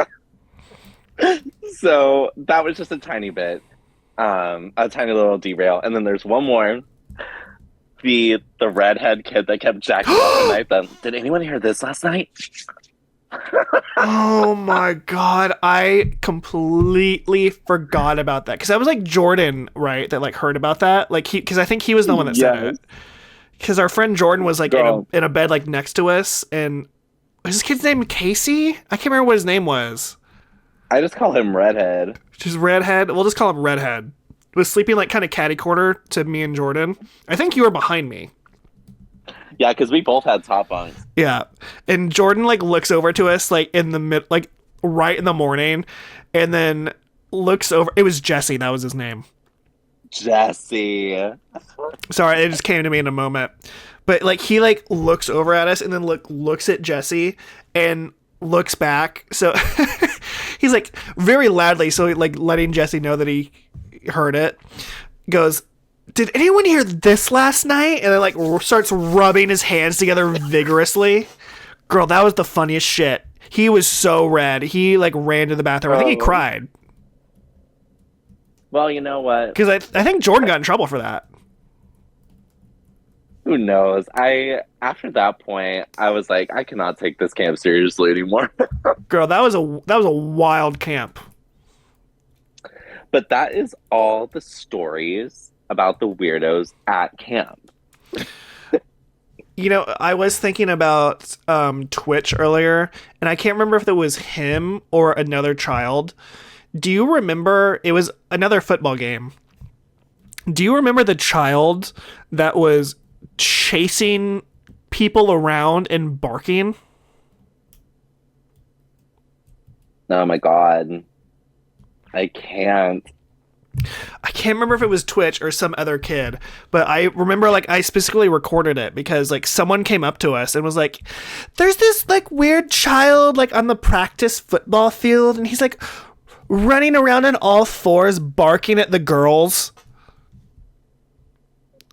Speaker 1: So that was just a tiny bit, a tiny little derail. And then there's one more. The redhead kid that kept jacking off at night. Did anyone hear this last night?
Speaker 2: Oh my god, I completely forgot about that. Because that was like Jordan, right, that like heard about that. Like because I think he was the one that said it. Because our friend Jordan was like in a bed like next to us, and was this kid's name Casey? I can't remember what his name was.
Speaker 1: I just call him Redhead.
Speaker 2: Just Redhead? We'll just call him Redhead. Was sleeping like kind of catty corner to me and Jordan. I think you were behind me.
Speaker 1: Yeah, because we both had top bunks.
Speaker 2: Yeah. And Jordan like looks over to us like in the mid, like right in the morning, and then looks over. It was Jesse. That was his name.
Speaker 1: Jesse.
Speaker 2: Sorry, it just came to me in a moment. But like he like looks over at us and then looks at Jesse and looks back. So he's like very loudly, so like letting Jesse know that he heard it. Goes, "Did anyone hear this last night?" And then like starts rubbing his hands together vigorously. Girl, that was the funniest shit. He was so red. He like ran to the bathroom. I think he cried.
Speaker 1: Well, you know what?
Speaker 2: Because I think Jordan got in trouble for that.
Speaker 1: Who knows? After that point, I was like, I cannot take this camp seriously anymore.
Speaker 2: Girl, that was a wild camp.
Speaker 1: But that is all the stories about the weirdos at camp.
Speaker 2: I was thinking about Twitch earlier, and I can't remember if it was him or another child. Do you remember? It was another football game. Do you remember the child that was chasing people around and barking?
Speaker 1: Oh my god. I can't.
Speaker 2: I can't remember if it was Twitch or some other kid, but I remember like I specifically recorded it because like someone came up to us and was like, there's this like weird child like on the practice football field and he's like running around on all fours barking at the girls.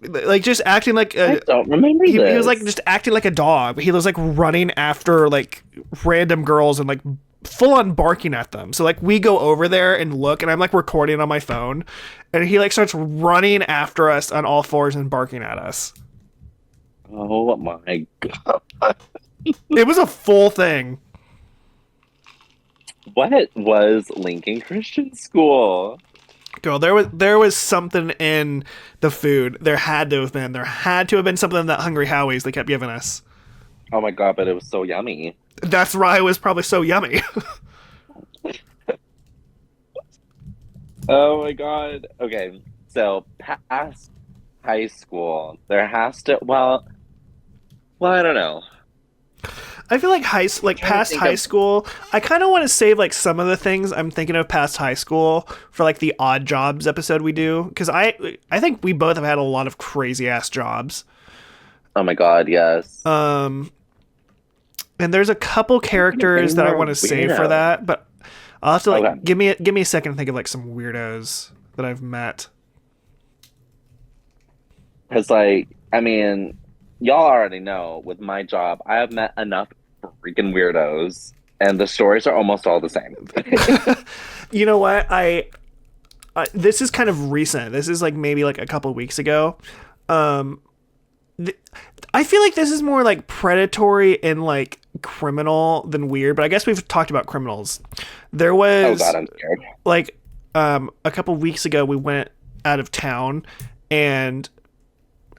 Speaker 2: Like just acting like
Speaker 1: I don't remember
Speaker 2: he
Speaker 1: this.
Speaker 2: was like just acting like a dog. He was like running after like random girls and like full on barking at them. So like we go over there and look and I'm like recording on my phone and he like starts running after us on all fours and barking at us.
Speaker 1: Oh my god.
Speaker 2: It was a full thing.
Speaker 1: What was Lincoln Christian School?
Speaker 2: Girl, there was something in the food. There had to have been something in that Hungry Howie's they kept giving us.
Speaker 1: Oh my god, but it was so yummy.
Speaker 2: That's why it was probably so yummy.
Speaker 1: Oh my god. Okay, so past high school, there has to well, I don't know.
Speaker 2: I feel like past high school, I kind of want to save like some of the things I'm thinking of past high school for like the odd jobs episode we do because I think we both have had a lot of crazy ass jobs.
Speaker 1: Oh my god, yes.
Speaker 2: And there's a couple characters that I want to save for that, but I'll have to like give me a second to think of like some weirdos that I've met.
Speaker 1: Because like, I mean, y'all already know with my job, I have met enough freaking weirdos, and the stories are almost all the same.
Speaker 2: You know what? I this is kind of recent. This is like maybe like a couple weeks ago. I feel like this is more like predatory and like criminal than weird, but I guess we've talked about criminals. There was
Speaker 1: oh god, I'm scared.
Speaker 2: Like a couple weeks ago we went out of town and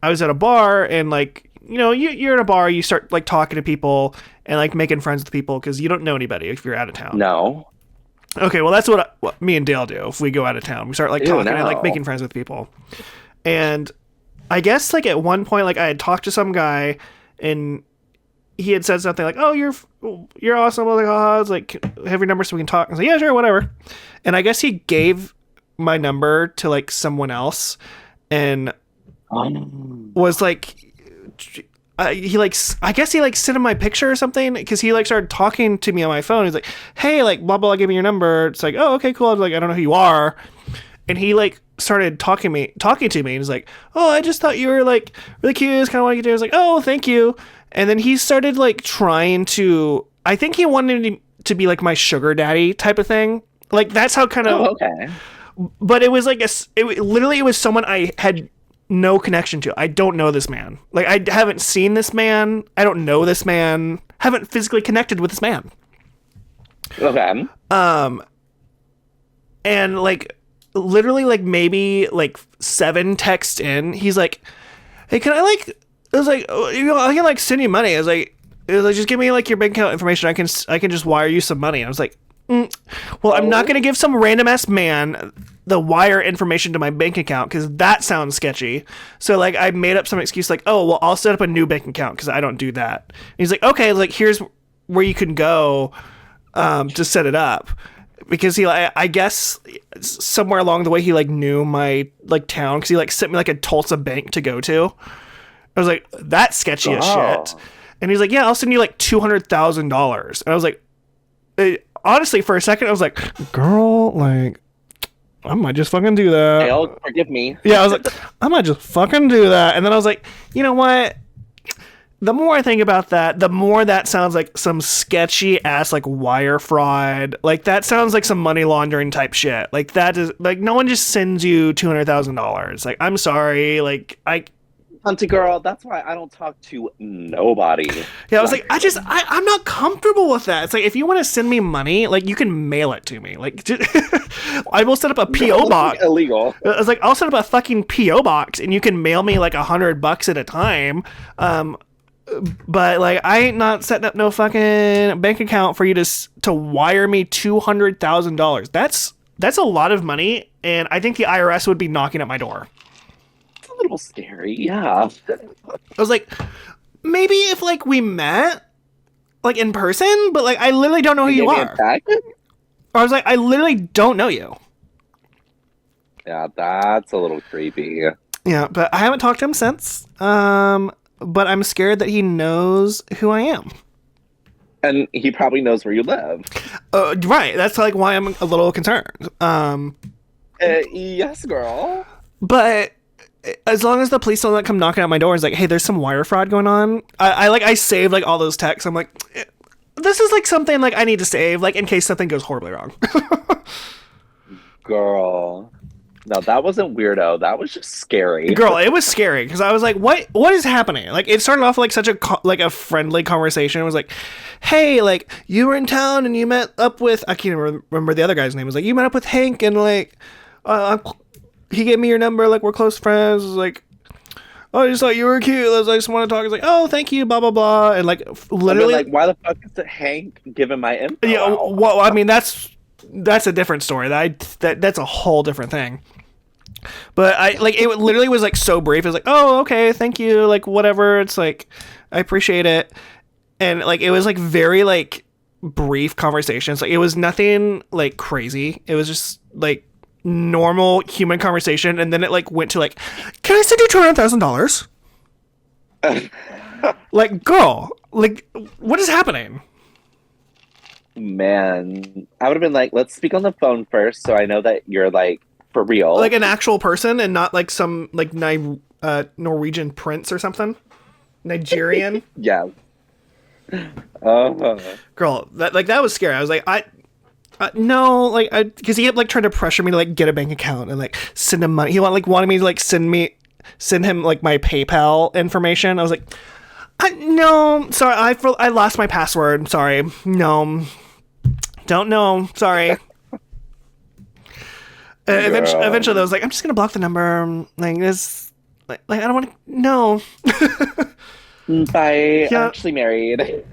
Speaker 2: I was at a bar and like, you know, you're in a bar, you start like talking to people and like making friends with people because you don't know anybody if you're out of town.
Speaker 1: No.
Speaker 2: Okay, well that's what me and Dale do if we go out of town. We start like talking and like making friends with people. And I guess like at one point like I had talked to some guy and he had said something like, "Oh, you're awesome." I was like, "Oh, it's like have your number so we can talk." I was like, "Yeah, sure, whatever." And I guess he gave my number to like someone else and was like he like I guess he like sent him my picture or something because he like started talking to me on my phone. He's like, "Hey, like blah blah, give me your number." It's like, "Oh, okay, cool." I was like, "I don't know who you are," and he like started talking to me and he's like, "Oh, I just thought you were like really cute. It's kind of what you do." I was like, "Oh, thank you." And then he started like trying to. I think he wanted to be like my sugar daddy type of thing. Like that's how kind of.
Speaker 1: Oh, okay.
Speaker 2: But it was like it was someone I had no connection to. I don't know this man. Like I haven't seen this man. I don't know this man. Haven't physically connected with this man.
Speaker 1: Okay.
Speaker 2: And like literally like maybe like 7 texts in, he's like, "Hey, can I like?" I was like, "Oh, you know, I can like send you money." I was like, "Just give me like your bank account information. I can just wire you some money." And I was like, "Well, I'm not gonna give some random ass man the wire information to my bank account because that sounds sketchy." So like I made up some excuse like, "Oh, well, I'll set up a new bank account because I don't do that." And he's like, "Okay, like here's where you can go to set it up." Because he, I guess, somewhere along the way he like knew my like town because he like sent me like a Tulsa bank to go to. I was like, "That's sketchy as shit." And he's like, "Yeah, I'll send you like $200,000." And I was like, honestly, for a second, I was like, "Girl, like, I might just fucking do that."
Speaker 1: Dale, forgive me.
Speaker 2: Yeah, I was like, "I might just fucking do that." And then I was like, you know what? The more I think about that, the more that sounds like some sketchy ass like wire fraud. Like that sounds like some money laundering type shit. Like that is like no one just sends you $200,000. Like I'm sorry, like
Speaker 1: Hunty girl, that's why I don't talk to nobody.
Speaker 2: Yeah, I was like, I'm not comfortable with that. It's like, if you want to send me money, like, you can mail it to me. Like, I will set up a P.O. box.
Speaker 1: Illegal.
Speaker 2: I was like, I'll set up a fucking P.O. box, and you can mail me, like, $100 at a time. But, like, I ain't not setting up no fucking bank account for you to wire me $200,000. That's a lot of money, and I think the IRS would be knocking at my door.
Speaker 1: A little scary, yeah.
Speaker 2: I was like, maybe if like we met like in person, but like I literally don't know who you are. Or I was like, I literally don't know you.
Speaker 1: Yeah, that's a little creepy.
Speaker 2: Yeah, but I haven't talked to him since. But I'm scared that he knows who I am.
Speaker 1: And he probably knows where you live.
Speaker 2: Right. That's like why I'm a little concerned.
Speaker 1: Yes, girl.
Speaker 2: But as long as the police don't come knocking at my door, it's like, hey, there's some wire fraud going on. I saved like all those texts. I'm like, this is like something like I need to save, like in case something goes horribly wrong.
Speaker 1: Girl. No, that wasn't weirdo. That was just scary.
Speaker 2: Girl, it was scary because I was like, what is happening? Like it started off like such a friendly conversation. It was like, hey, like you were in town and you met up with, I can't remember the other guy's name. It was like, you met up with Hank and like he gave me your number, like we're close friends. I was like, oh, I just thought you were cute. I just want to talk. It's like, oh, thank you, blah blah blah, and like literally,
Speaker 1: like, why the fuck is it Hank giving my info?
Speaker 2: Yeah, well, I mean that's a different story. That's a whole different thing. But I like it literally was like so brief. It was like, oh, okay, thank you, like whatever. It's like I appreciate it, and like it was like very like brief conversations. Like it was nothing like crazy. It was just like normal human conversation, and then it like went to like, can I send you $200,000? Like, girl, like what is happening?
Speaker 1: Man, I would have been like, let's speak on the phone first, so I know that you're like for real,
Speaker 2: like an actual person, and not like some like Norwegian prince or something, Nigerian.
Speaker 1: Yeah.
Speaker 2: Girl, that was scary. I was like, no, like, because he kept like trying to pressure me to like get a bank account and like send him money. He wanted me to like send him like my PayPal information. I was like, no, sorry, I lost my password. Sorry, no, don't know. Sorry. Eventually, I was like, I'm just gonna block the number. Like this, like I don't want to. No.
Speaker 1: Bye. Yeah. I'm actually married.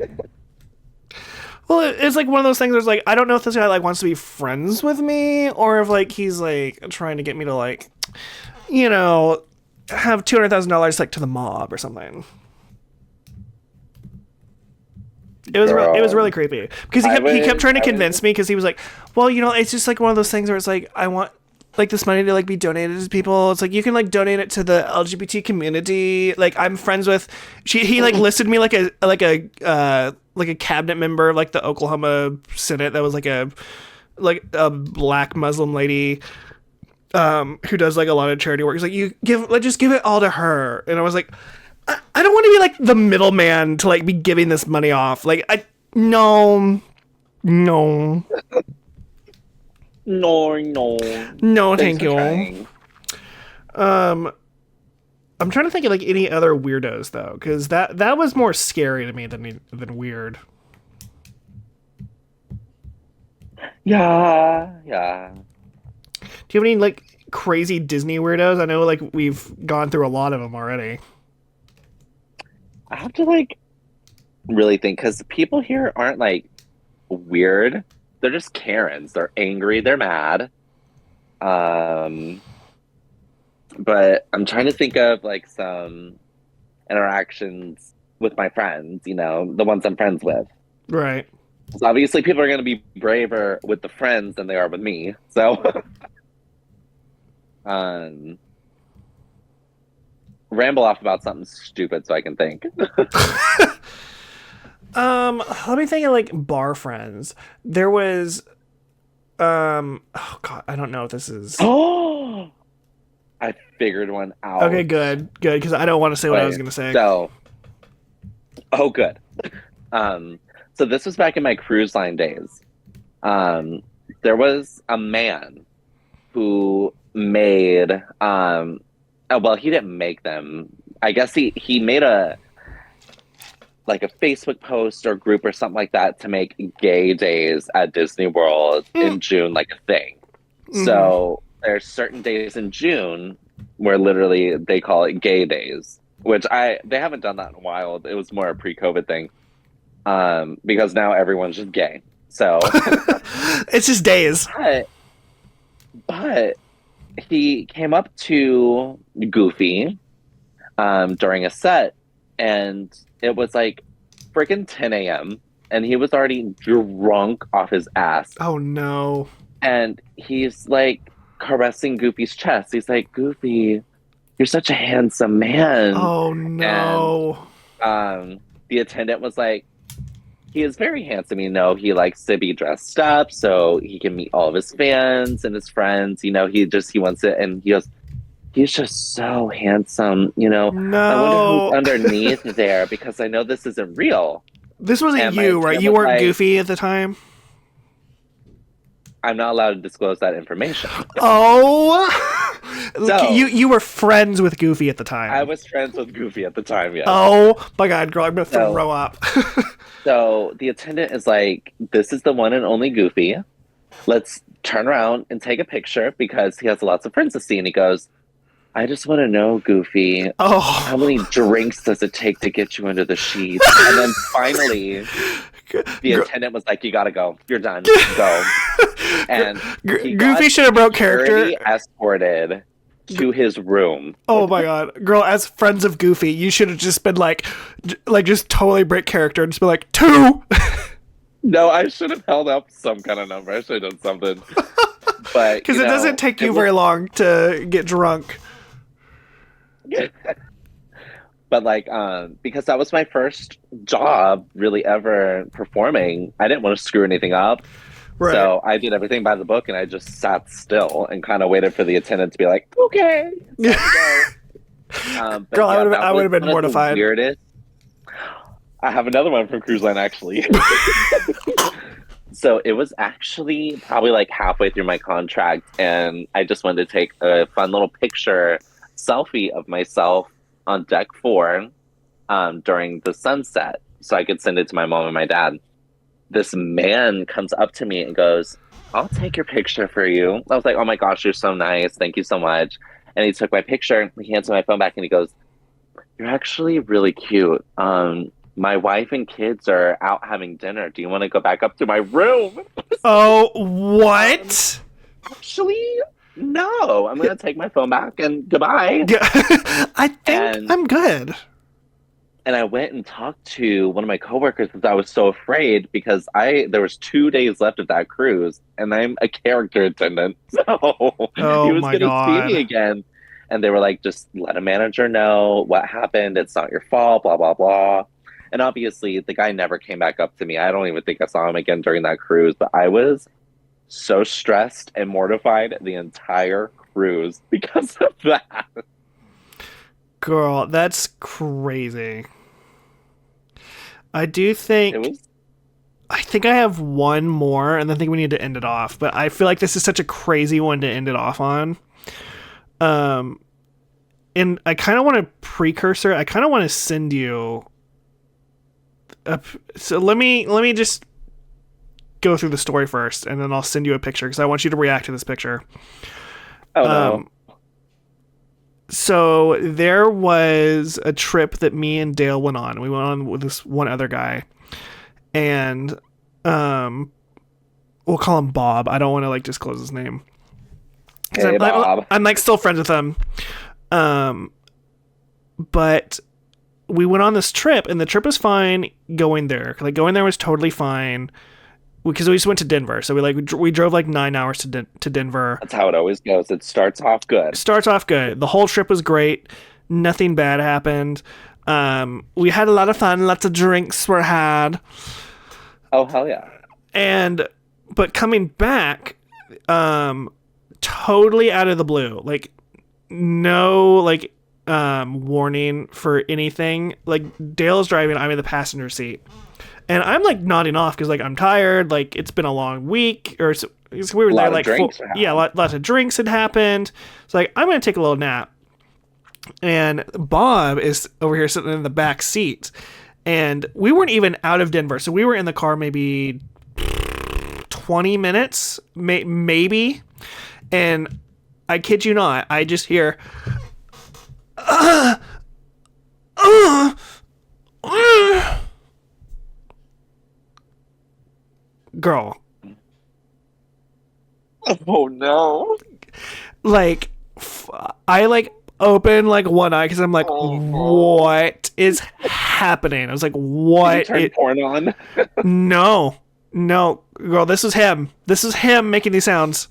Speaker 2: Well, it's like one of those things where it's like, I don't know if this guy like wants to be friends with me or if like he's like trying to get me to like, you know, have $200,000 like to the mob or something. It was really creepy because he kept trying to convince me because he was like, well, you know, it's just like one of those things where it's like, I want like this money to like be donated to people. It's like you can like donate it to the LGBT community. Like I'm friends with he like listed me like a cabinet member of like the Oklahoma Senate that was like a black Muslim lady who does like a lot of charity work. He's like, just give it all to her. And I was like, I don't want to be like the middleman to like be giving this money off. Like no. No, thank you. I'm trying to think of like any other weirdos though, because that was more scary to me than weird.
Speaker 1: Yeah.
Speaker 2: Do you have any like crazy Disney weirdos? I know like we've gone through a lot of them already.
Speaker 1: I have to like really think because people here aren't like weird. They're just Karens. They're angry. They're mad. But I'm trying to think of like some interactions with my friends, you know, the ones I'm friends with.
Speaker 2: Right.
Speaker 1: So obviously people are going to be braver with the friends than they are with me. So ramble off about something stupid so I can think.
Speaker 2: Let me think of like bar friends. There was oh god, I don't know if this is
Speaker 1: Oh, I figured one out.
Speaker 2: Okay, good, because I don't want to say what I was gonna say.
Speaker 1: So good. So this was back in my cruise line days. There was a man who made well, he didn't make them. I guess he made a Facebook post or group or something like that to make gay days at Disney World in June like a thing. Mm-hmm. So there's certain days in June where literally they call it gay days, which they haven't done that in a while. It was more a pre-COVID thing. Because now everyone's just gay. So
Speaker 2: it's just days.
Speaker 1: But he came up to Goofy during a set, and it was like freaking 10 a.m. and he was already drunk off his ass.
Speaker 2: Oh no.
Speaker 1: And he's like caressing Goofy's chest. He's like, Goofy, you're such a handsome man.
Speaker 2: Oh
Speaker 1: And
Speaker 2: no.
Speaker 1: the attendant was like, he is very handsome, he likes to be dressed up so he can meet all of his fans and his friends, he wants it, and he goes, he's just so handsome,
Speaker 2: No.
Speaker 1: I wonder who's underneath there, because I know this isn't real.
Speaker 2: This wasn't you, right? You weren't Goofy at the time?
Speaker 1: I'm not allowed to disclose that information.
Speaker 2: Oh! So, you were friends with Goofy at the time.
Speaker 1: I was friends with Goofy at the time, yeah.
Speaker 2: Oh my god, girl, I'm gonna throw up.
Speaker 1: So the attendant is like, this is the one and only Goofy. Let's turn around and take a picture because he has lots of friends to see. And he goes, I just want to know, Goofy, how many drinks does it take to get you under the sheets? And then finally, the attendant was like, you gotta go. You're done. Go. And
Speaker 2: Goofy should have broke character.
Speaker 1: Escorted to his room.
Speaker 2: Oh my god. Girl, as friends of Goofy, you should have just been like just totally break character and just be like, 2!
Speaker 1: No, I should have held up some kind of number. I should have done something. But
Speaker 2: because it doesn't take you very long to get drunk.
Speaker 1: But because that was my first job really ever performing, I didn't want to screw anything up. Right. So I did everything by the book, and I just sat still and kind of waited for the attendant to be like, okay.
Speaker 2: Girl, I would have been mortified.
Speaker 1: Weirdest. I have another one from Cruise Line, actually. So it was actually probably like halfway through my contract, and I just wanted to take a fun little picture selfie of myself on deck 4 during the sunset so I could send it to my mom and my dad. This man comes up to me and goes, I'll take your picture for you. I was like, oh my gosh, you're so nice. Thank you so much. And he took my picture. He hands me my phone back and he goes, you're actually really cute. My wife and kids are out having dinner. Do you want to go back up to my room?
Speaker 2: Oh, what?
Speaker 1: Actually, no. I'm going to take my phone back and goodbye.
Speaker 2: I think I'm good.
Speaker 1: And I went and talked to one of my coworkers because I was so afraid because there was 2 days left of that cruise and I'm a character attendant. So he was going to see me again. And they were like, just let a manager know what happened. It's not your fault, blah, blah, blah. And obviously the guy never came back up to me. I don't even think I saw him again during that cruise, but I was so stressed and mortified the entire cruise because of that.
Speaker 2: Girl, that's crazy. I think I have one more, and I think we need to end it off. But I feel like this is such a crazy one to end it off on. And I kind of want a precursor. I kind of want to send you. So let me just go through the story first, and then I'll send you a picture because I want you to react to this picture.
Speaker 1: Oh no.
Speaker 2: So there was a trip that me and Dale went on. We went on with this one other guy, and we'll call him Bob. I don't want to like disclose his name.
Speaker 1: Hey, Bob.
Speaker 2: I'm like still friends with him. But we went on this trip, and the trip was fine going there. Like going there was totally fine. Because we just went to Denver, so we drove like 9 hours to Denver.
Speaker 1: That's how it always goes. It starts off good.
Speaker 2: The whole trip was great. Nothing bad happened. We had a lot of fun. Lots of drinks were had.
Speaker 1: Oh hell yeah!
Speaker 2: But coming back, totally out of the blue, like no like warning for anything. Like Dale's driving, I'm in the passenger seat. And I'm like nodding off because like I'm tired. Like it's been a long week, or so we were there like lots of drinks had happened. So like I'm gonna take a little nap. And Bob is over here sitting in the back seat, and we weren't even out of Denver, so we were in the car maybe 20 minutes, maybe. And I kid you not, I just hear. Girl.
Speaker 1: Oh no.
Speaker 2: Like I like open like one eye because I'm like, what is happening? I was like, what?
Speaker 1: Did you turn porn on?
Speaker 2: No, girl, this is him making these sounds.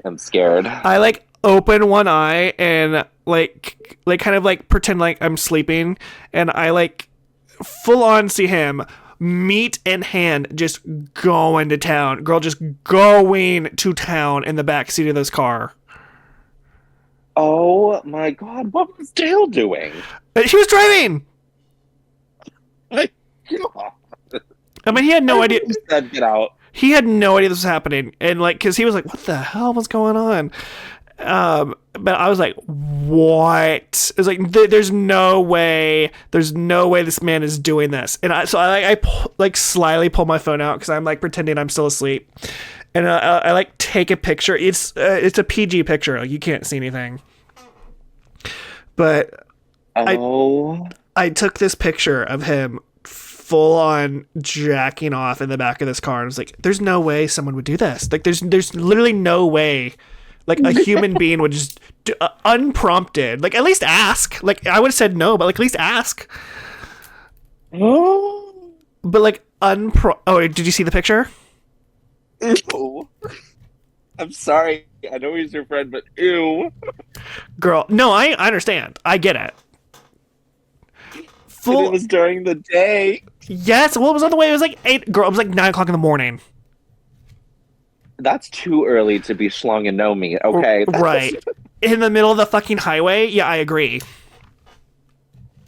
Speaker 1: I'm scared.
Speaker 2: I like open one eye and like kind of like pretend like I'm sleeping, and I like full on see him, meat in hand, just going to town. Girl just going to town in the back seat of this car.
Speaker 1: Oh my God, what was Dale doing?
Speaker 2: He was driving.
Speaker 1: Like, God.
Speaker 2: I mean, he had no idea.
Speaker 1: Said, get out.
Speaker 2: He had no idea this was happening, and like, cause he was like, "What the hell was going on?" But I was like, "What?" It was like, "There's no way. There's no way this man is doing this." And I like slyly pull my phone out because I'm like pretending I'm still asleep, and I like take a picture. It's a PG picture. Like, you can't see anything, but I took this picture of him full on jacking off in the back of this car, and I was like, "There's no way someone would do this. Like, there's literally no way, like, a human being would just do, unprompted. Like, at least ask. Like, I would have said no, but like, at least ask." But like, oh, did you see the picture?
Speaker 1: Ew. I'm sorry. I know he's your friend, but ew.
Speaker 2: Girl, no, I understand. I get it.
Speaker 1: And it was during the day.
Speaker 2: Yes, well, it was on the way. It was like 8. Girl, it was like 9 o'clock in the morning.
Speaker 1: That's too early to be schlong and know me. Okay,
Speaker 2: right in the middle of the fucking highway. Yeah, I agree.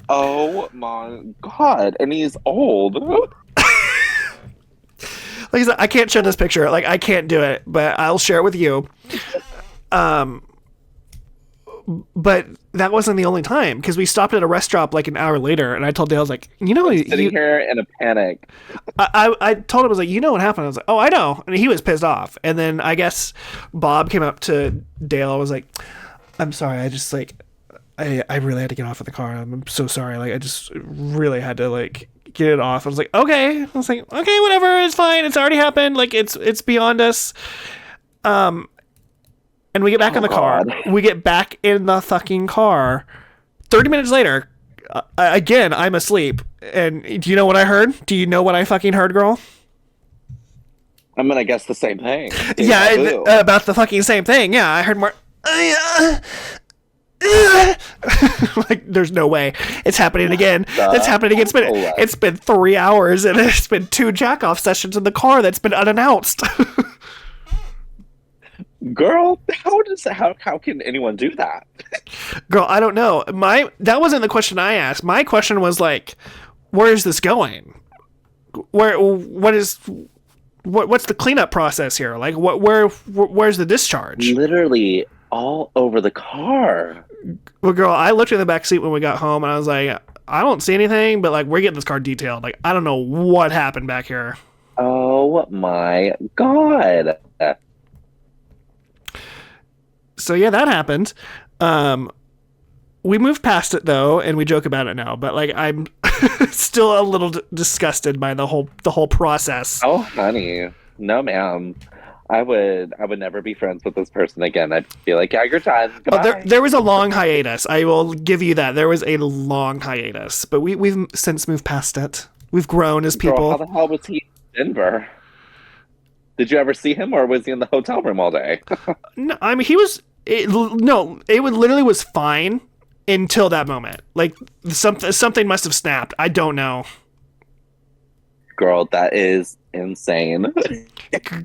Speaker 1: Oh my God, and he's old.
Speaker 2: Like I said, I can't show this picture. Like, I can't do it, but I'll share it with you. But that wasn't the only time, because we stopped at a rest stop like an hour later, and I told Dale, I was like, you know,
Speaker 1: sitting here in a panic.
Speaker 2: I told him, I was like, you know what happened? I was like, oh, I know. And he was pissed off. And then I guess Bob came up to Dale. I was like, I'm sorry. I just like, I really had to get off of the car. I'm so sorry. Like, I just really had to like get it off. I was like, okay. I was like, okay, whatever. It's fine. It's already happened. Like, it's beyond us. And we get back in the car. We get back in the fucking car. 30 minutes later, again, I'm asleep. And do you know what I heard? Do you know what I fucking heard, girl?
Speaker 1: I'm gonna guess the same thing.
Speaker 2: Yeah, about the fucking same thing. Yeah, I heard more. Like, there's no way it's happening again. It's happening again. It's been 3 hours, and it's been 2 jack-off sessions in the car that's been unannounced.
Speaker 1: Girl, how can anyone do that?
Speaker 2: Girl, I don't know. That wasn't the question I asked. My question was like, where is this going? What's the cleanup process here? Like, where's the discharge?
Speaker 1: Literally all over the car.
Speaker 2: Well, girl, I looked in the back seat when we got home, and I was like, I don't see anything, but like, we're getting this car detailed. Like, I don't know what happened back here.
Speaker 1: Oh my God.
Speaker 2: So yeah, that happened. We moved past it though, and we joke about it now. But like, I'm still a little disgusted by the whole process.
Speaker 1: Oh, honey, no, ma'am. I would never be friends with this person again. I'd be like, yeah, you're done.
Speaker 2: There was a long hiatus. I will give you that. There was a long hiatus, but we've since moved past it. We've grown as people.
Speaker 1: Girl, how the hell was he in Denver? Did you ever see him, or was he in the hotel room all day?
Speaker 2: No, I mean, it literally was fine until that moment. Like, something must have snapped. I don't know.
Speaker 1: Girl, that is insane.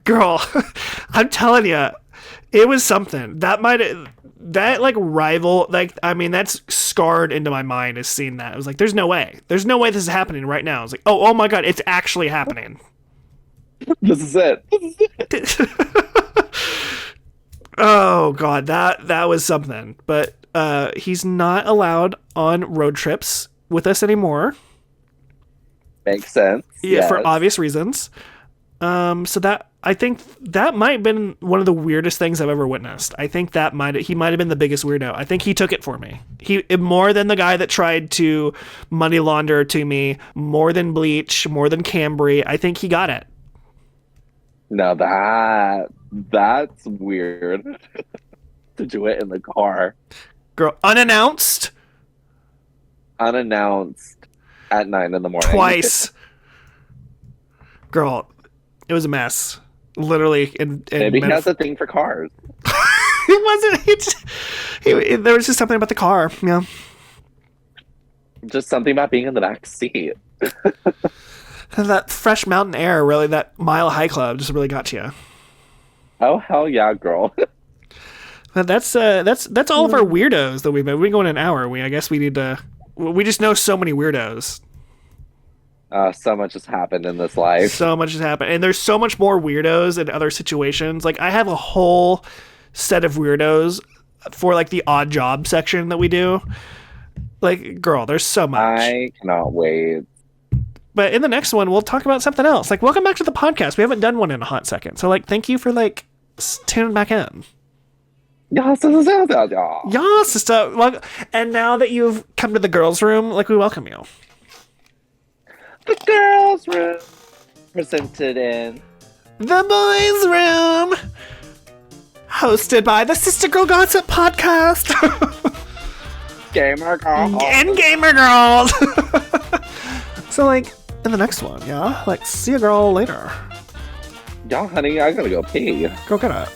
Speaker 2: Girl, I'm telling you, it was something that rival, like, I mean, that's scarred into my mind as seeing that. I was like, there's no way this is happening right now. I was like, oh my God, it's actually happening.
Speaker 1: This is it.
Speaker 2: Oh God, that was something. But he's not allowed on road trips with us anymore.
Speaker 1: Makes sense.
Speaker 2: Yeah,
Speaker 1: yes.
Speaker 2: for obvious reasons. So that, I think that might have been one of the weirdest things I've ever witnessed. I think he might have been the biggest weirdo. I think he took it for me. He, more than the guy that tried to money launder to me, more than Bleach, more than Cambry. I think he got it.
Speaker 1: Now that's weird. To do it in the car.
Speaker 2: Girl, unannounced
Speaker 1: at 9 in the morning.
Speaker 2: Twice. Girl, it was a mess. Literally.
Speaker 1: Maybe he has a thing for cars.
Speaker 2: wasn't. There was just something about the car. Yeah.
Speaker 1: Just something about being in the back seat.
Speaker 2: And that fresh mountain air, really, that Mile High Club just really got to you.
Speaker 1: Oh, hell yeah, girl.
Speaker 2: But that's all of our weirdos that we've been. We go in an hour. I guess we need to. We just know so many weirdos.
Speaker 1: So much has happened in this life.
Speaker 2: So much has happened, and there's so much more weirdos in other situations. Like I have a whole set of weirdos for like the odd job section that we do. Like, girl, there's so much.
Speaker 1: I cannot wait.
Speaker 2: But in the next one, we'll talk about something else. Like, welcome back to the podcast. We haven't done one in a hot second. So, like, thank you for, like, tuning back in.
Speaker 1: Yes,
Speaker 2: sister. Well, and now that you've come to the girls' room, like, we welcome you.
Speaker 1: The girls' room. Presented in
Speaker 2: the boys' room. Hosted by the Sister Girl Gossip Podcast.
Speaker 1: Gamer Girls.
Speaker 2: And Gamer Girls. So, like, in the next one, yeah? Like, see a girl later.
Speaker 1: Yeah, honey, I gotta go pee.
Speaker 2: Go get it.